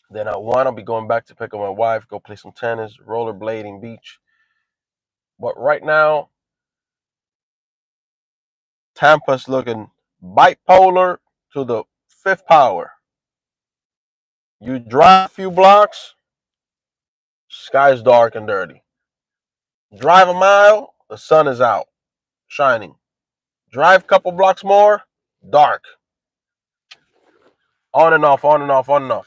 Then at 1, I'll be going back to pick up my wife, go play some tennis, rollerblading, beach. But right now, Tampa's looking bipolar to the fifth power. You drive a few blocks, sky's dark and dirty. Drive a mile, the sun is out, shining. Drive a couple blocks more, dark. On and off, on and off, on and off.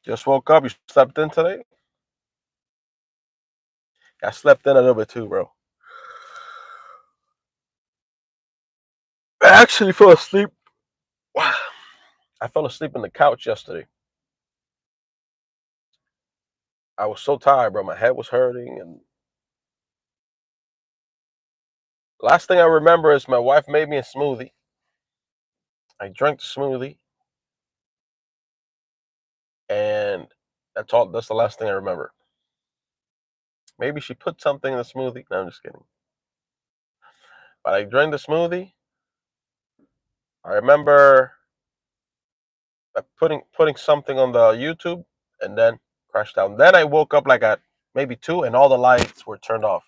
Just woke up. You slept in today? I slept in a little bit too, bro. I actually fell asleep. I fell asleep on the couch yesterday. I was so tired, bro. My head was hurting. And last thing I remember is my wife made me a smoothie. I drank the smoothie. And that's all. That's the last thing I remember. Maybe she put something in the smoothie. No, I'm just kidding. But I drank the smoothie. I remember putting something on the YouTube and then crashed down. Then I woke up like at maybe 2 and all the lights were turned off.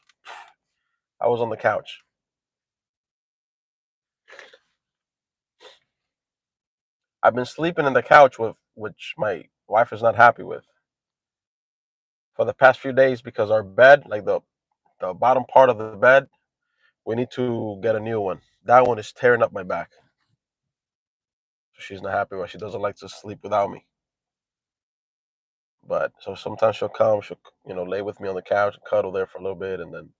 I was on the couch. I've been sleeping in the couch with which my wife is not happy with for the past few days because our bed, like the bottom part of the bed, we need to get a new one. That one is tearing up my back. So she's not happy with. She doesn't like to sleep without me. But so sometimes she'll come, she'll lay with me on the couch and cuddle there for a little bit, and then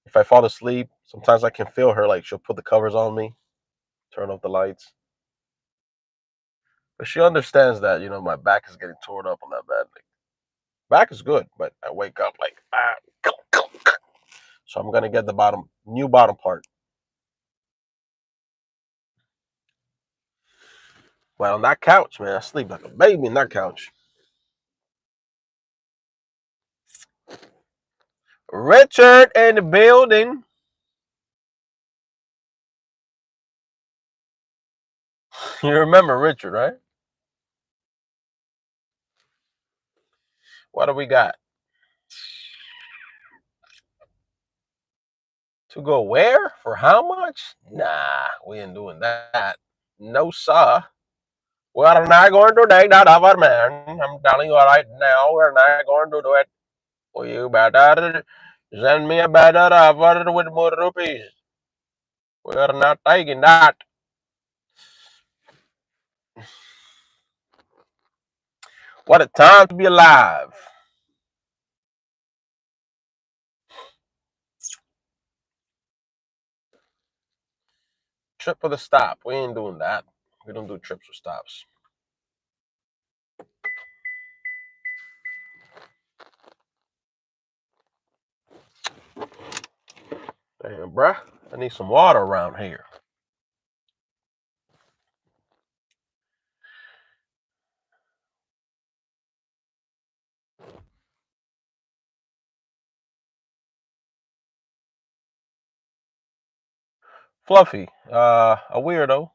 if I fall asleep, sometimes I can feel her like she'll put the covers on me, turn off the lights. But she understands that my back is getting torn up on that bed. Like, back is good, but I wake up like so I'm gonna get the new bottom part. But on that couch, man, I sleep like a baby in that couch. Richard in the building. You remember Richard, right? What do we got? To go where? For how much? Nah, we ain't doing that. No, sir. We're not going to take that over, man. I'm telling you right now, we're not going to do it. Well, you better send me a better offer with more rupees. We're not taking that. What a time to be alive. Trip for the stop. We ain't doing that. We don't do trips or stops. Damn, bruh. I need some water around here. Fluffy, a weirdo.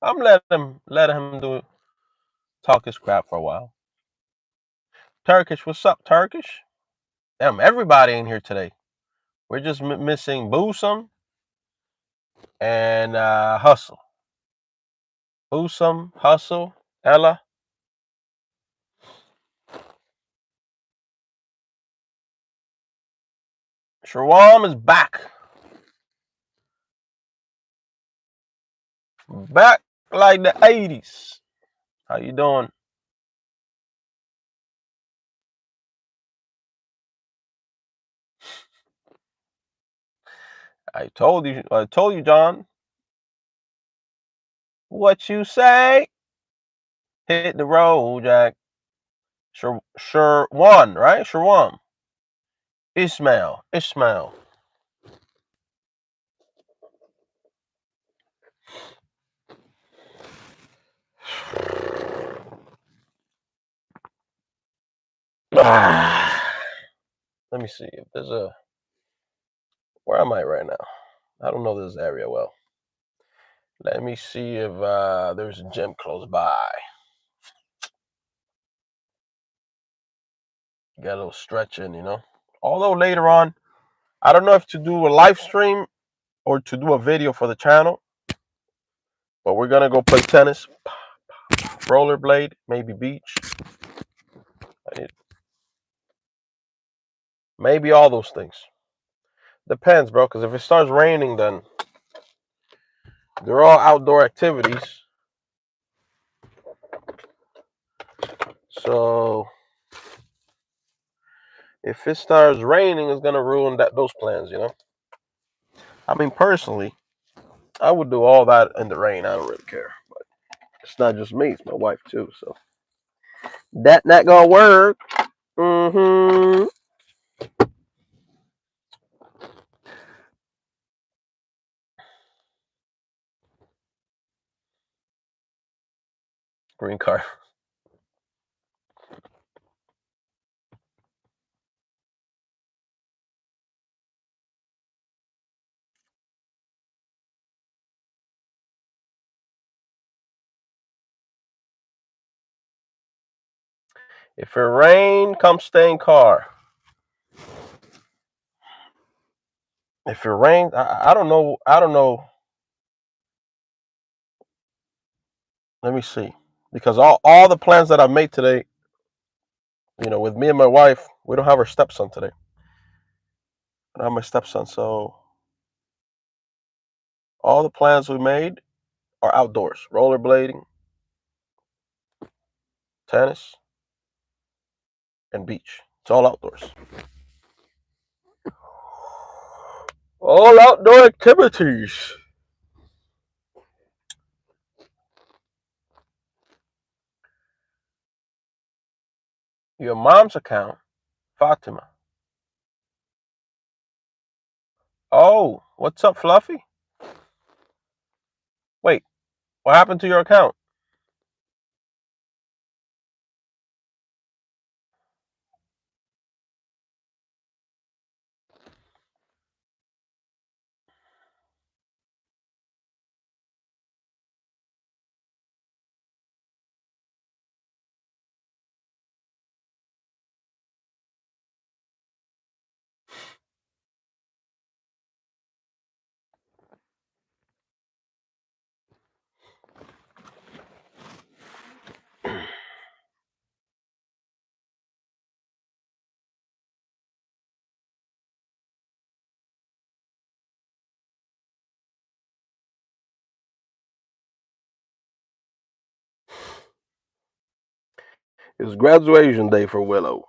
I'm letting him talk his crap for a while. Turkish, what's up, Turkish? Damn, everybody in here today. We're just missing Boosum and Hustle. Boosum, Hustle, Ella. Shawam is back. Back like the 80s. How you doing? I told you, John. What you say? Hit the road, Jack. Sure one, right? Sure one. Ishmael. Let me see if there's a. Where am I right now? I don't know this area well. Let me see if there's a gym close by. Get a little stretch in, you know. Although later on, I don't know if to do a live stream or to do a video for the channel, but we're gonna go play tennis, rollerblade, maybe beach. Maybe all those things. Depends, bro. Because if it starts raining, then they're all outdoor activities. So if it starts raining, it's gonna ruin those plans, you know. I mean, personally, I would do all that in the rain. I don't really care. But it's not just me; it's my wife too. So that not gonna work. Mm-hmm. Green card. If it rain, come stay in car. If it rains, I don't know. I don't know. Let me see. Because all the plans that I made today, you know, with me and my wife, we don't have our stepson today. I don't have my stepson, so all the plans we made are outdoors. Rollerblading, tennis, and beach. It's all outdoors. All outdoor activities. Your mom's account, Fatima. Oh, what's up, Fluffy? Wait, what happened to your account? It's graduation day for Willow.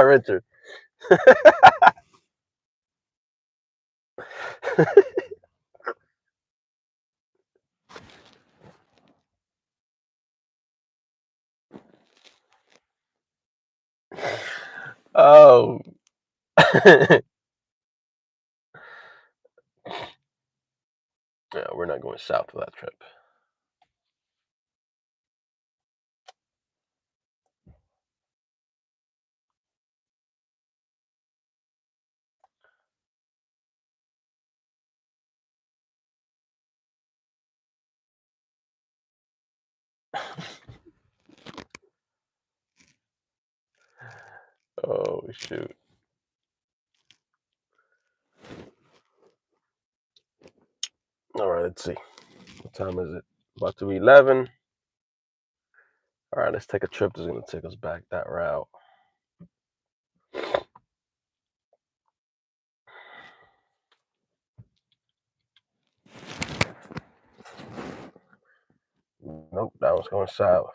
Richard. Oh. Yeah, we're not going south for that trip. Oh shoot. All right, let's see. What time is it? About to be 11. All right, let's take a trip that's going to take us back that route. Nope, that was going south.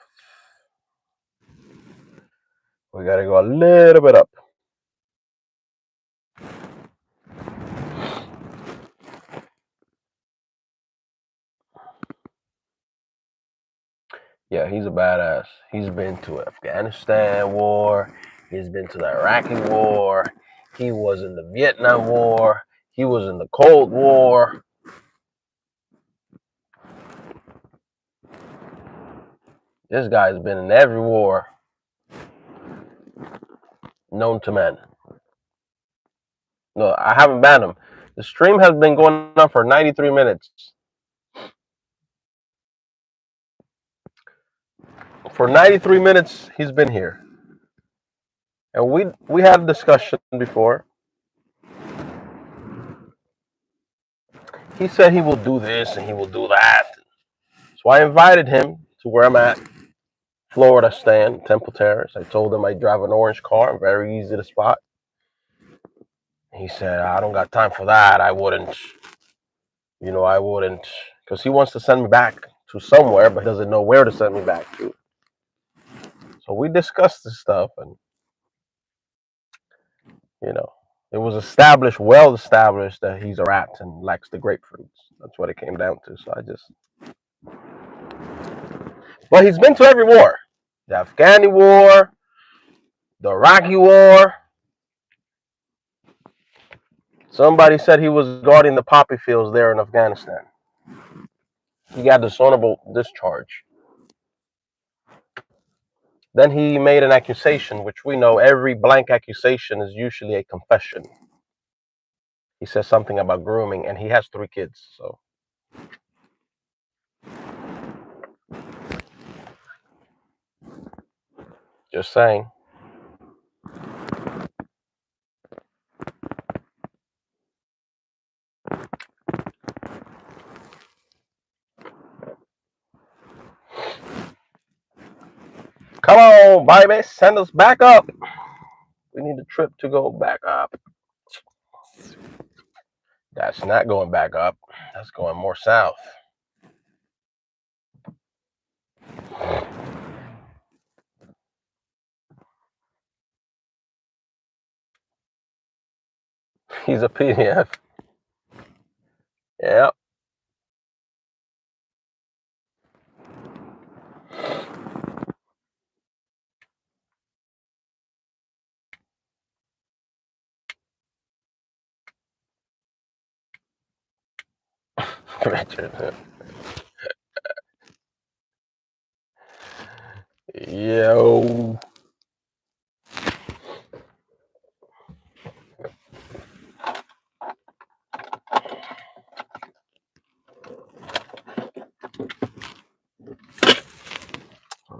We got to go a little bit up. Yeah, he's a badass. He's been to Afghanistan war. He's been to the Iraqi war. He was in the Vietnam War. He was in the Cold War. This guy's been in every war known to man. No, I haven't banned him. The stream has been going on for 93 minutes. For 93 minutes, he's been here. And we had a discussion before. He said he will do this and he will do that. So I invited him to where I'm at, Florida stand, Temple Terrace. I told him I drive an orange car, very easy to spot. He said, I don't got time for that. I wouldn't, because he wants to send me back to somewhere, but doesn't know where to send me back to. So we discussed this stuff, and it was well established that he's a rat and likes the grapefruits. That's what it came down to. So well, he's been to every war, the Afghani war, the Iraqi war. Somebody said he was guarding the poppy fields there in Afghanistan. He got dishonorable discharge. Then he made an accusation, which we know every blank accusation is usually a confession. He says something about grooming, and he has 3 kids. So, just saying. Come on, baby, send us back up. We need a trip to go back up. That's not going back up. That's going more south. He's a PDF. Yep. Richard. Yo.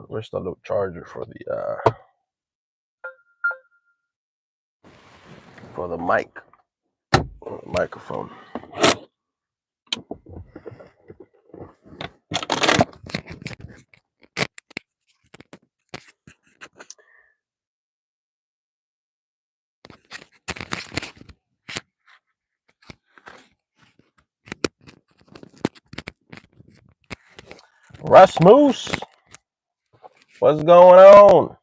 Where's the little charger for the microphone? Russ Moose, what's going on?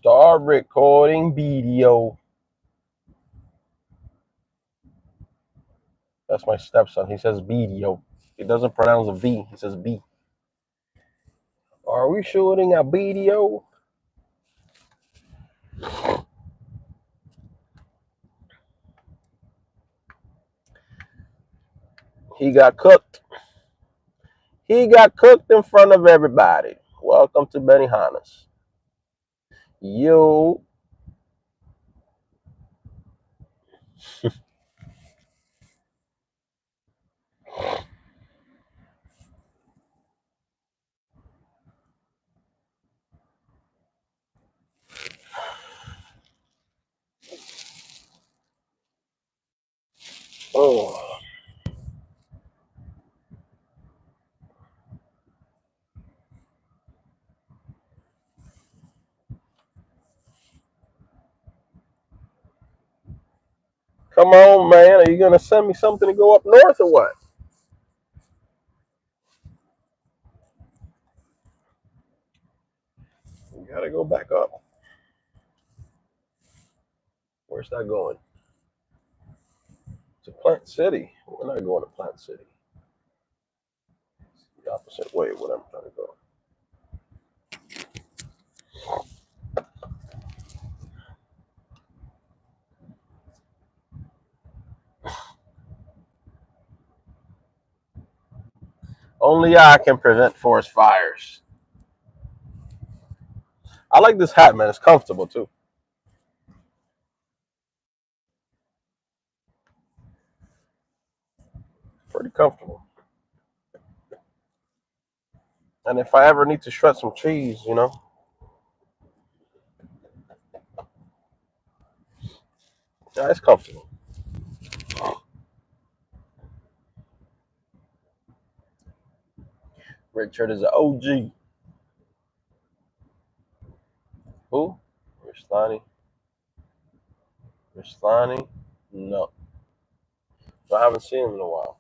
Start recording video. That's my stepson. He says video. He doesn't pronounce a V. He says B. Are we shooting a video? He got cooked. He got cooked in front of everybody. Welcome to Benihana's. Yo. Oh. Come on, man. Are you going to send me something to go up north or what? You got to go back up. Where's that going? To Plant City. We're not going to Plant City. It's the opposite way of what I'm trying to go. Only I can prevent forest fires. I like this hat, man. It's comfortable, too. Pretty comfortable. And if I ever need to shred some cheese, you know, yeah, it's comfortable. Richard is an OG. Who? Rishlani? Rishlani? No. I haven't seen him in a while.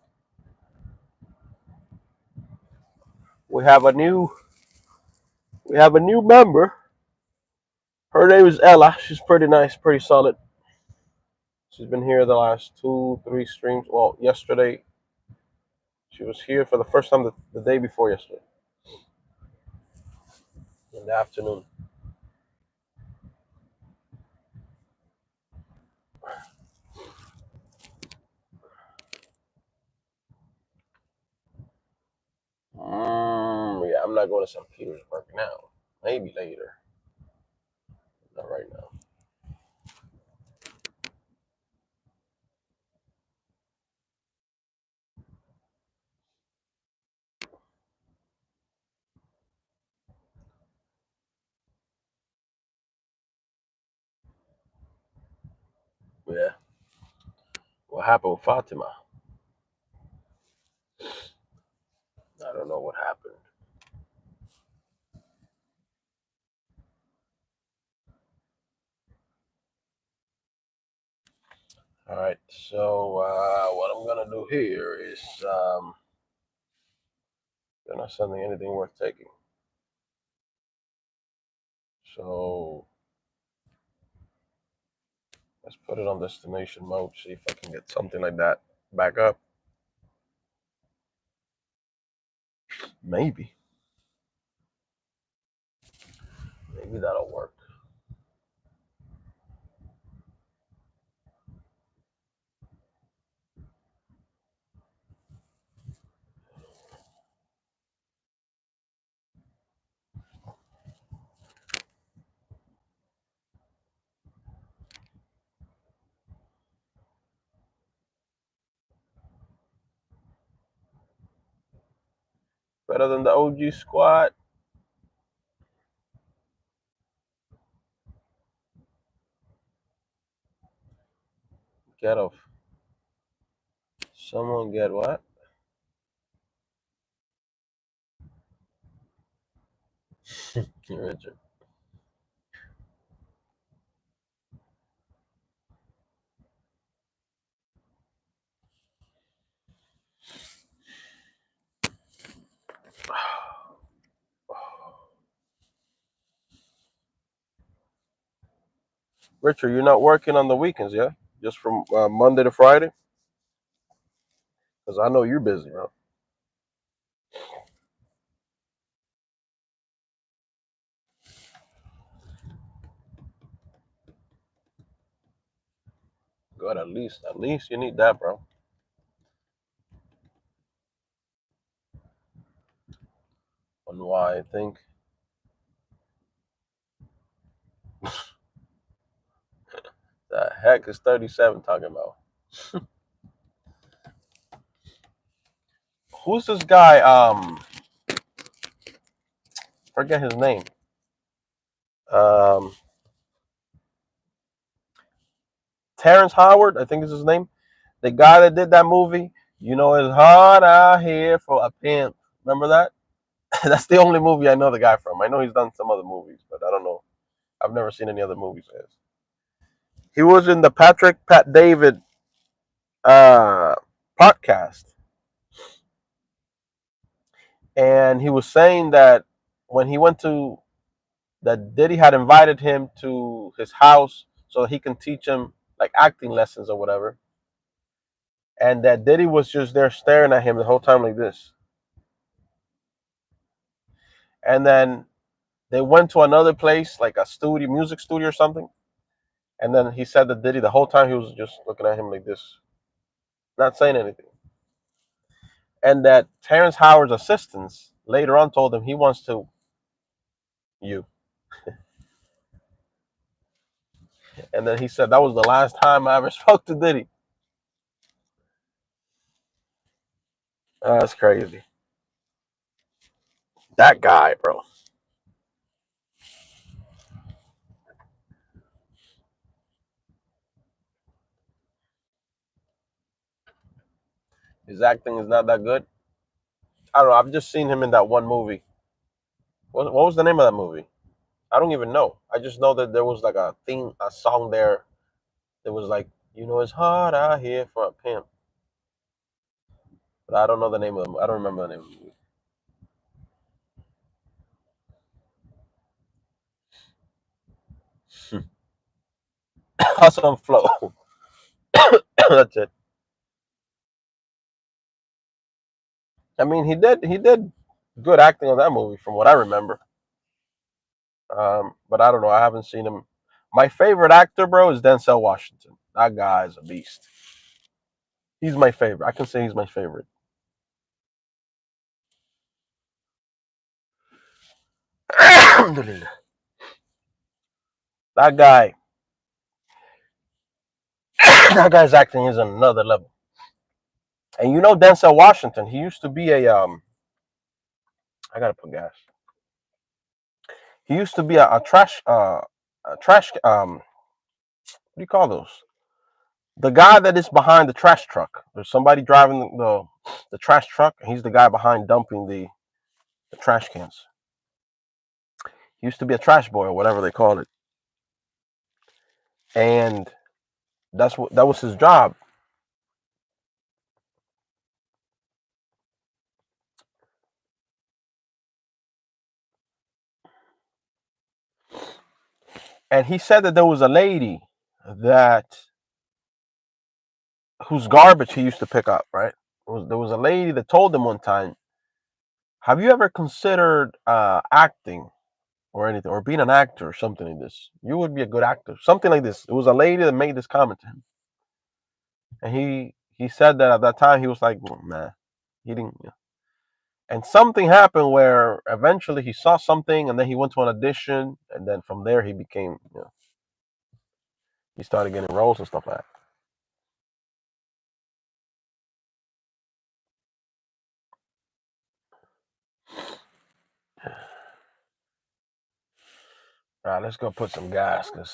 We have a new member. Her name is Ella. She's pretty nice, pretty solid. She's been here the last 2-3 streams. Well, yesterday she was here for the first time the day before yesterday. In the afternoon. Yeah, I'm not going to St. Petersburg now. Maybe later. Not right now. Yeah. What happened with Fatima? I don't know what happened. All right. So what I'm gonna do here is they're not sending anything worth taking. So let's put it on destination mode. See if I can get something like that back up. Maybe that'll work. Better than the OG squad. Get off. Someone get what? Richard. Richard, you're not working on the weekends, yeah? Just from Monday to Friday? Because I know you're busy, bro. Good, at least you need that, bro. On why I think the heck is 37 talking about? Who's this guy? Forget his name. Um, Terrence Howard, I think is his name. The guy that did that movie. You know, it's hard out here for a pimp. Remember that? That's the only movie I know the guy from. I know he's done some other movies, but I don't know. I've never seen any other movies of his. He was in the Pat David uh, podcast, and he was saying that when he went to that Diddy had invited him to his house so he can teach him like acting lessons or whatever, and that Diddy was just there staring at him the whole time like this, and then they went to another place like a studio, music studio or something, and then he said that Diddy the whole time he was just looking at him like this, not saying anything, and that Terrence Howard's assistants later on told him he wants to you. And then he said that was the last time I ever spoke to Diddy. That's crazy. That guy, bro. His acting is not that good. I don't know. I've just seen him in that one movie. What was the name of that movie? I don't even know. I just know that there was like a song there that was like, you know, it's hard out here for a pimp. But I don't know the name of the. I don't remember the name of the movie. Hustle and Flow. That's it. I mean, he did good acting on that movie from what I remember. But I don't know. I haven't seen him. My favorite actor, bro, is Denzel Washington. That guy is a beast. He's my favorite. I can say he's my favorite. that guy, that guy's acting is another level. And you know Denzel Washington, he used to be a. I gotta put gas. He used to be a trash what do you call those? The guy that is behind the trash truck. There's somebody driving the trash truck. He's the guy behind dumping the trash cans. He used to be a trash boy or whatever they call it, and that was his job. And he said that there was a lady that whose garbage he used to pick up. Right? There was a lady that told him one time, "Have you ever considered acting or anything, or being an actor or something like this? You would be a good actor." Something like this. It was a lady that made this comment to him, and he said that at that time he was like, well, "Man, he didn't." And something happened where eventually he saw something, and then he went to an audition, and then from there he became, he started getting roles and stuff like that. All right, let's go put some gas because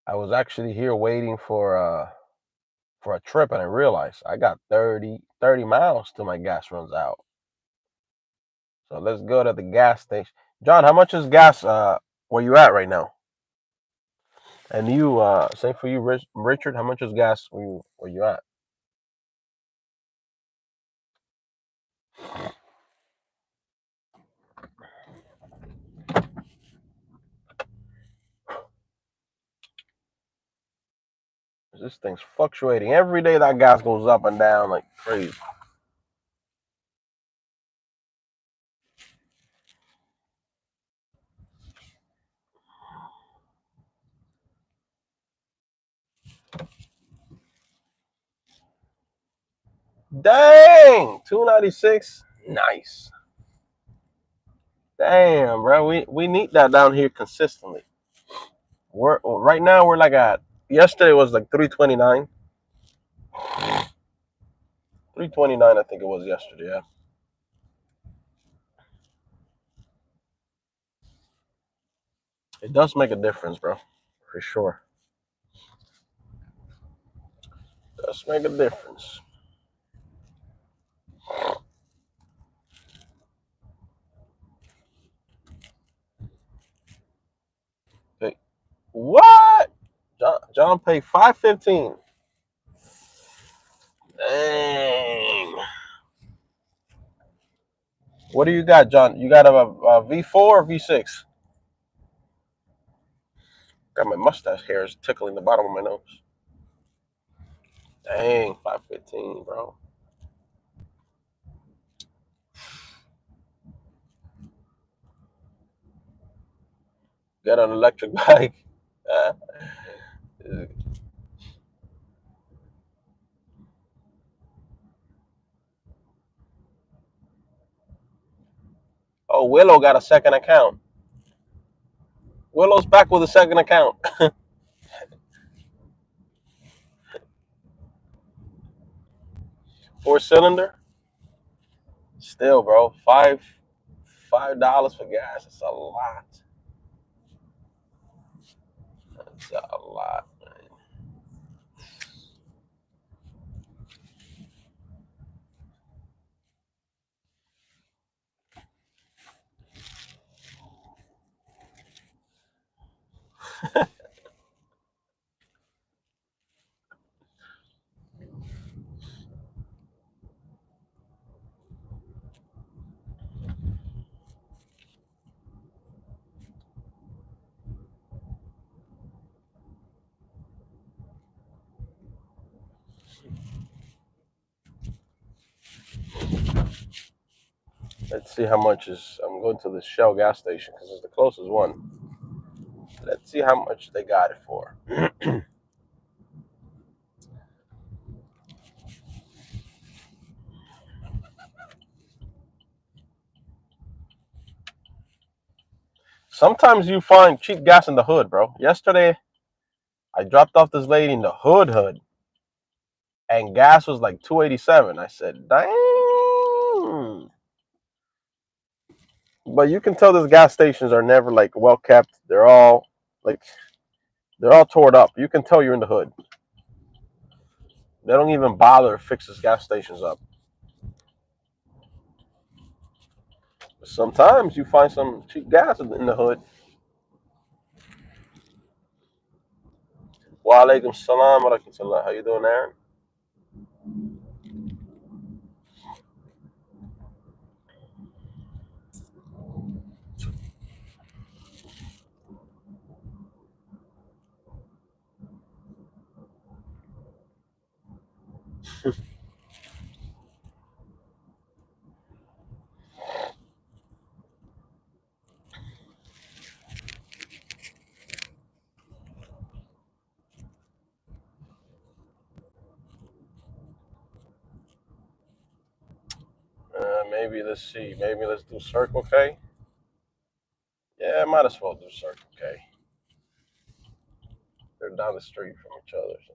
I was actually here waiting for a trip, and I realized I got 30 miles till my gas runs out. So let's go to the gas station. John, how much is gas where you at right now? And you, same for you, Richard, how much is gas where you at? This thing's fluctuating every day. That gas goes up and down like crazy. Dang, 296. Nice. Damn, bro. We need that down here consistently. We're right now we're like at yesterday was like 329. 329, I think it was yesterday, yeah. It does make a difference, bro. For sure. It does make a difference. Hey, what? John paid 515. Dang. What do you got, John? You got a V4 or V6? Got my mustache hairs tickling the bottom of my nose. Dang, 515, bro. Got an electric bike. Oh, Willow got a second account. Willow's back with a second account. 4-cylinder. Still, bro, $5 for gas. It's a lot. It's a lot, man. Let's see how much is. I'm going to the Shell gas station because it's the closest one. Let's see how much they got it for. Sometimes you find cheap gas in the hood, bro. Yesterday, I dropped off this lady in the hood, and gas was like 287. I said, dang. But you can tell these gas stations are never like well kept. Like they're all torn up. You can tell you're in the hood. They don't even bother to fix these gas stations up. Sometimes you find some cheap gas in the hood. Wa alaikum salam wa rahmatullah. How you doing, Aaron? Maybe let's see. Maybe let's do Circle K. Yeah, might as well do Circle K. They're down the street from each other. So.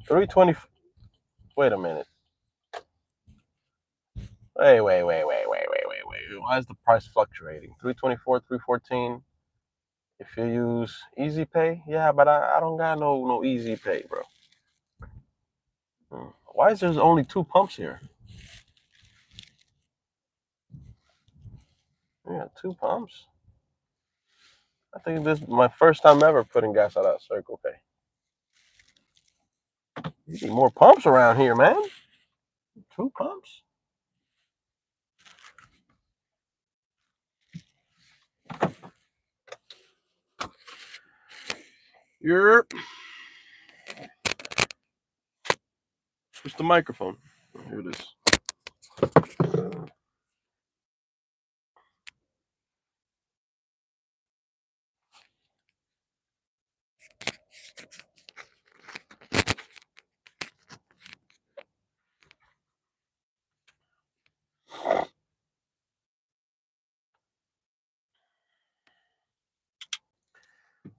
320. Wait a minute. Wait. Why is the price fluctuating? 324, 314. If you use Easy Pay, yeah, but I don't got no Easy Pay, bro. Why is there only 2 pumps here? Yeah, 2 pumps. I think this is my first time ever putting gas out of Circle K. You need more pumps around here, man. 2 pumps. You're. Where's the microphone? Here it is.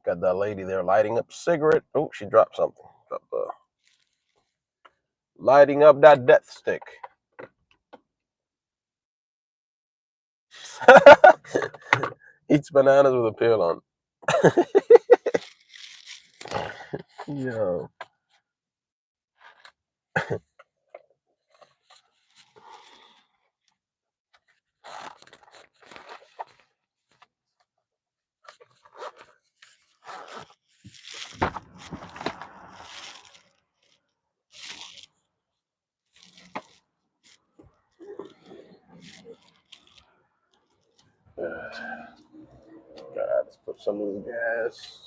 Got that lady there lighting up a cigarette. Oh, she dropped something. Dropped the lighting up that death stick. Eats bananas with a peel on. Yo. God, let's put some of the gas.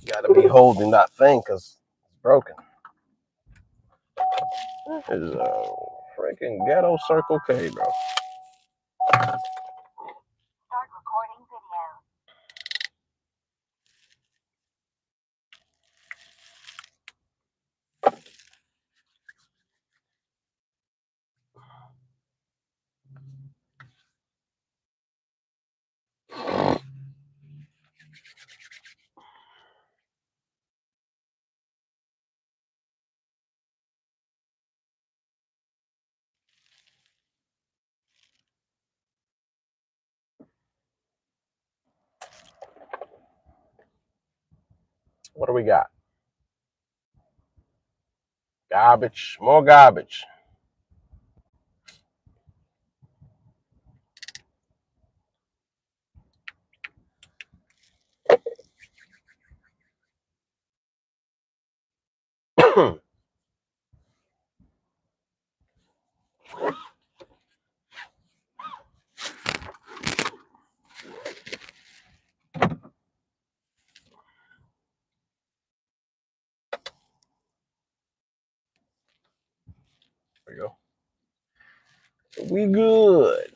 Gotta be holding that thing because it's broken. This is a freaking ghetto Circle K, bro. Start recording video. What do we got? Garbage. More garbage. There we go. We good.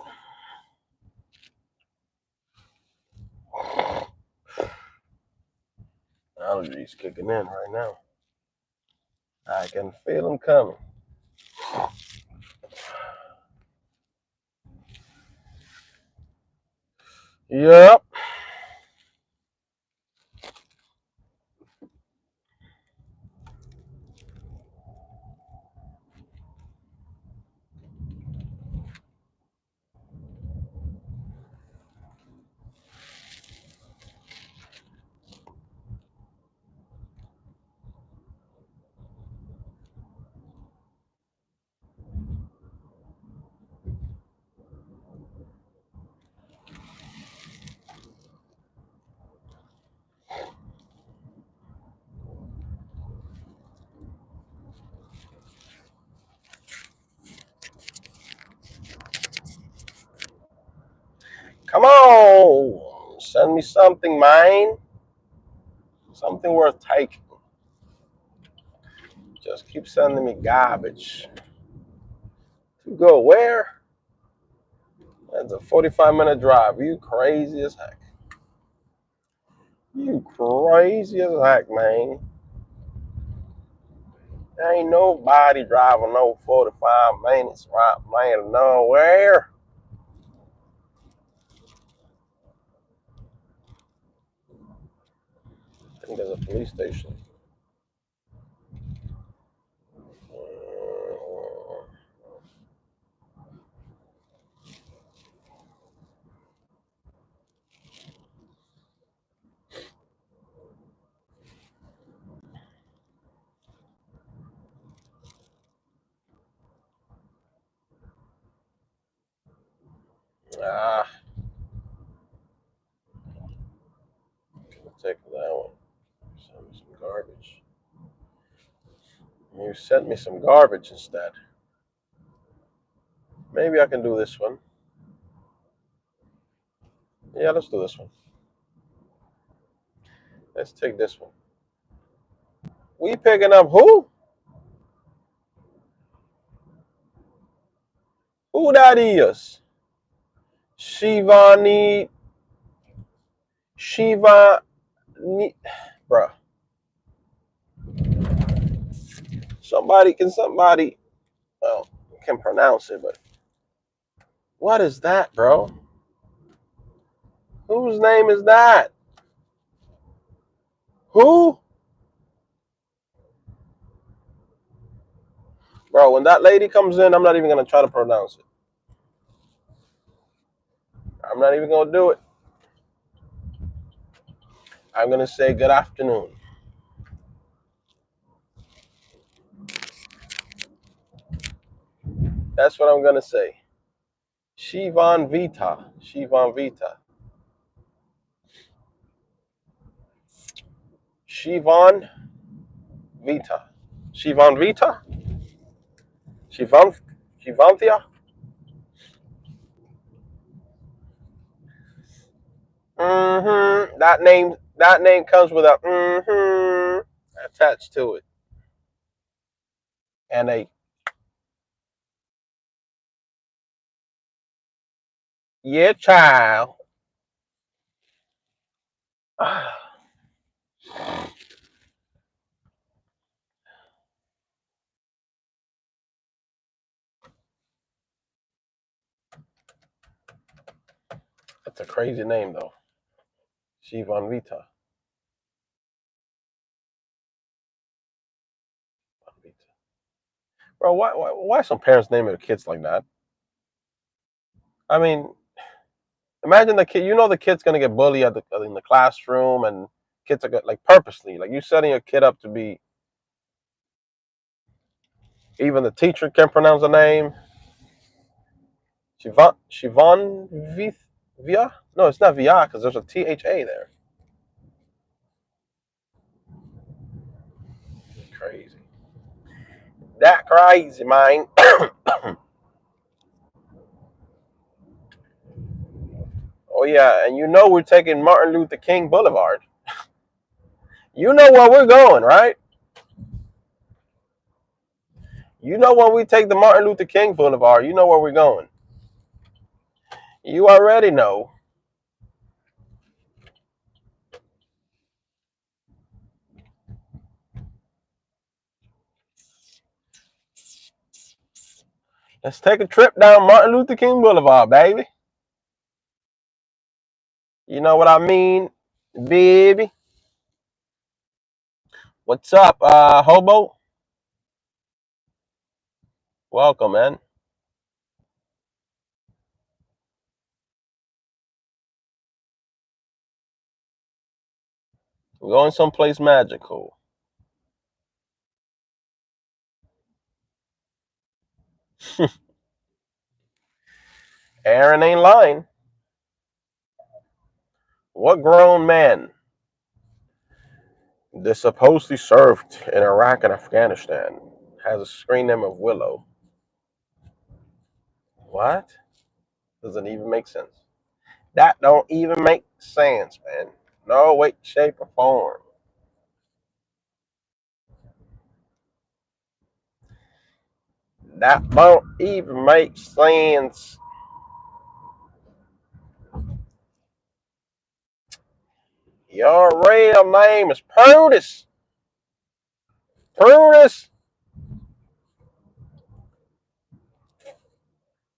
Allergies kicking in right now. I can feel them coming. Yep. Come on, send me something, man. Something worth taking. Just keep sending me garbage. To go where? That's a 45-minute drive. You crazy as heck. You crazy as heck, man. There ain't nobody driving no 45 minutes right, man, nowhere. I think there's a police station. Ah, take that one. Send me some garbage. You sent me some garbage instead. Maybe I can do this one. Yeah, let's do this one. Let's take this one. We picking up who? Who that is? Shivani. Shiva. Bruh. Somebody, well, can pronounce it, but what is that, bro? Whose name is that? Who? Bro, when that lady comes in, I'm not even going to try to pronounce it. I'm not even going to do it. I'm going to say good afternoon. That's what I'm going to say. Shivan Vita. Shivan Vita. Shivan Vita. Shivan Vita? Shivanthia? Mm-hmm. That name comes with a mm-hmm attached to it. And a yeah, child. That's a crazy name though. Shivan Vita. Bro, why some parents name their kids like that? I mean, imagine the kid. You know the kid's gonna get bullied in the classroom, and kids are like purposely, like you setting your kid up to be. Even the teacher can't pronounce the name. Shivan Via? No, it's not Via because there's a THA there. Crazy. That crazy, man. Oh yeah, and you know we're taking Martin Luther King Boulevard. You know where we're going, right? You know when we take the Martin Luther King Boulevard, you know where we're going. You already know. Let's take a trip down Martin Luther King Boulevard, baby. You know what I mean, baby? What's up, hobo? Welcome, man. We're going someplace magical. Aaron ain't lying. What grown man that supposedly served in Iraq and Afghanistan has a screen name of Willow? What? Doesn't even make sense. That don't even make sense, man. No way, shape, or form. That don't even make sense. Your real name is Prudis. Prudis.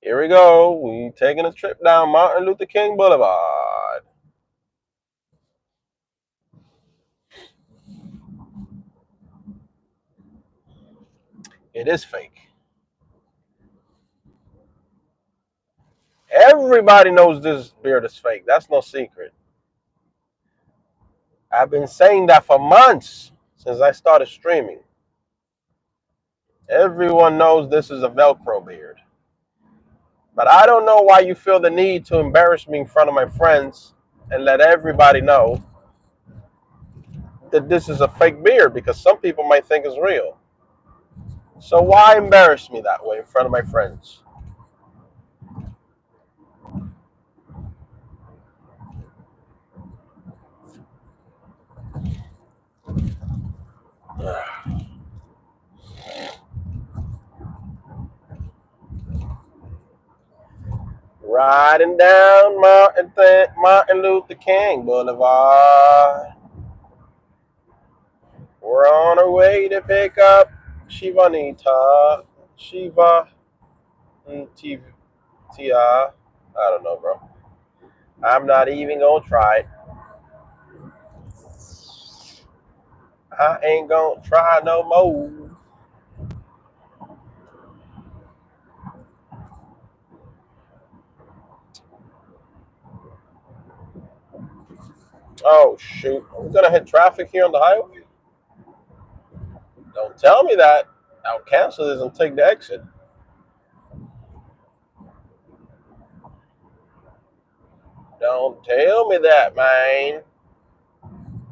Here we go. We taking a trip down Martin Luther King Boulevard. It is fake. Everybody knows this beard is fake. That's no secret. I've been saying that for months since I started streaming. Everyone knows this is a Velcro beard. But I don't know why you feel the need to embarrass me in front of my friends and let everybody know that this is a fake beard, because some people might think it's real. So why embarrass me that way in front of my friends? Riding down Martin Luther King Boulevard. We're on our way to pick up Shivanita. Shiva. Tia. I don't know, bro. I'm not even gonna try it. I ain't gonna try no more. Oh shoot. Are we gonna hit traffic here on the highway? Don't tell me that. I'll cancel this and take the exit. Don't tell me that, man.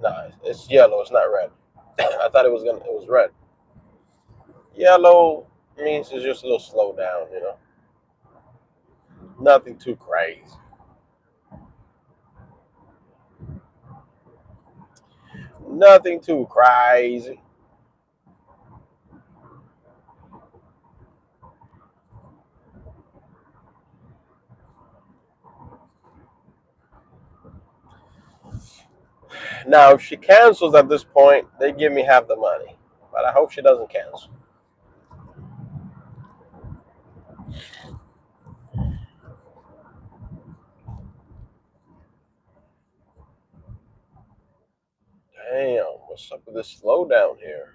No, it's yellow. It's not red. I thought it was red. Yellow means it's just a little slow down, you know. Nothing too crazy. Nothing too crazy. Now, if she cancels at this point, they give me half the money. But I hope she doesn't cancel. Damn, what's up with this slowdown here?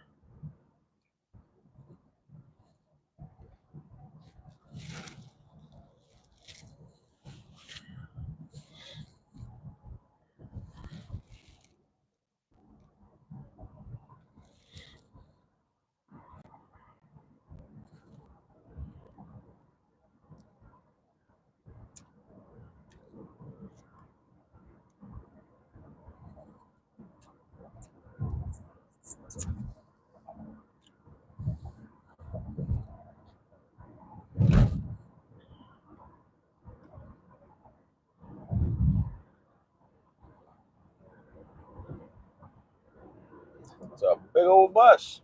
It's a big old bus.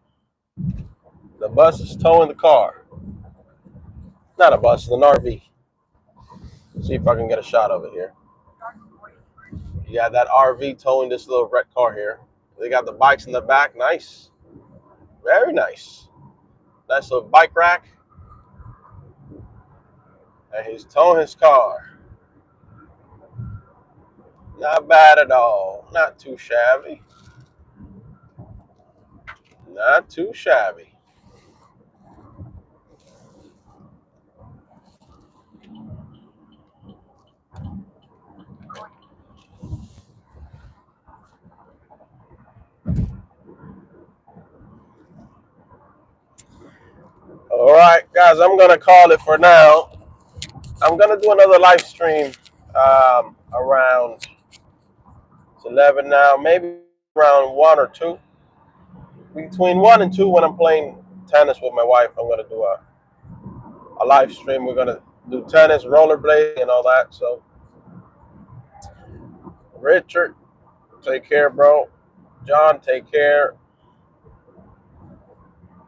The bus is towing the car. Not a bus, it's an RV. See if I can get a shot of it here. You got that RV towing this little red car here. They got the bikes in the back. Nice. Very nice. Nice little bike rack. And he's towing his car. Not bad at all. Not too shabby. Not too shabby. All right, guys, I'm going to call it for now. I'm going to do another live stream around, it's 11 now, maybe around 1 or 2. Between 1 and 2, when I'm playing tennis with my wife, I'm going to do a live stream. We're going to do tennis, rollerblade, and all that. So Richard, take care, bro. John, take care.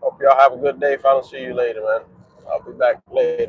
Hope y'all have a good day. If I don't see you later, man, I'll be back later.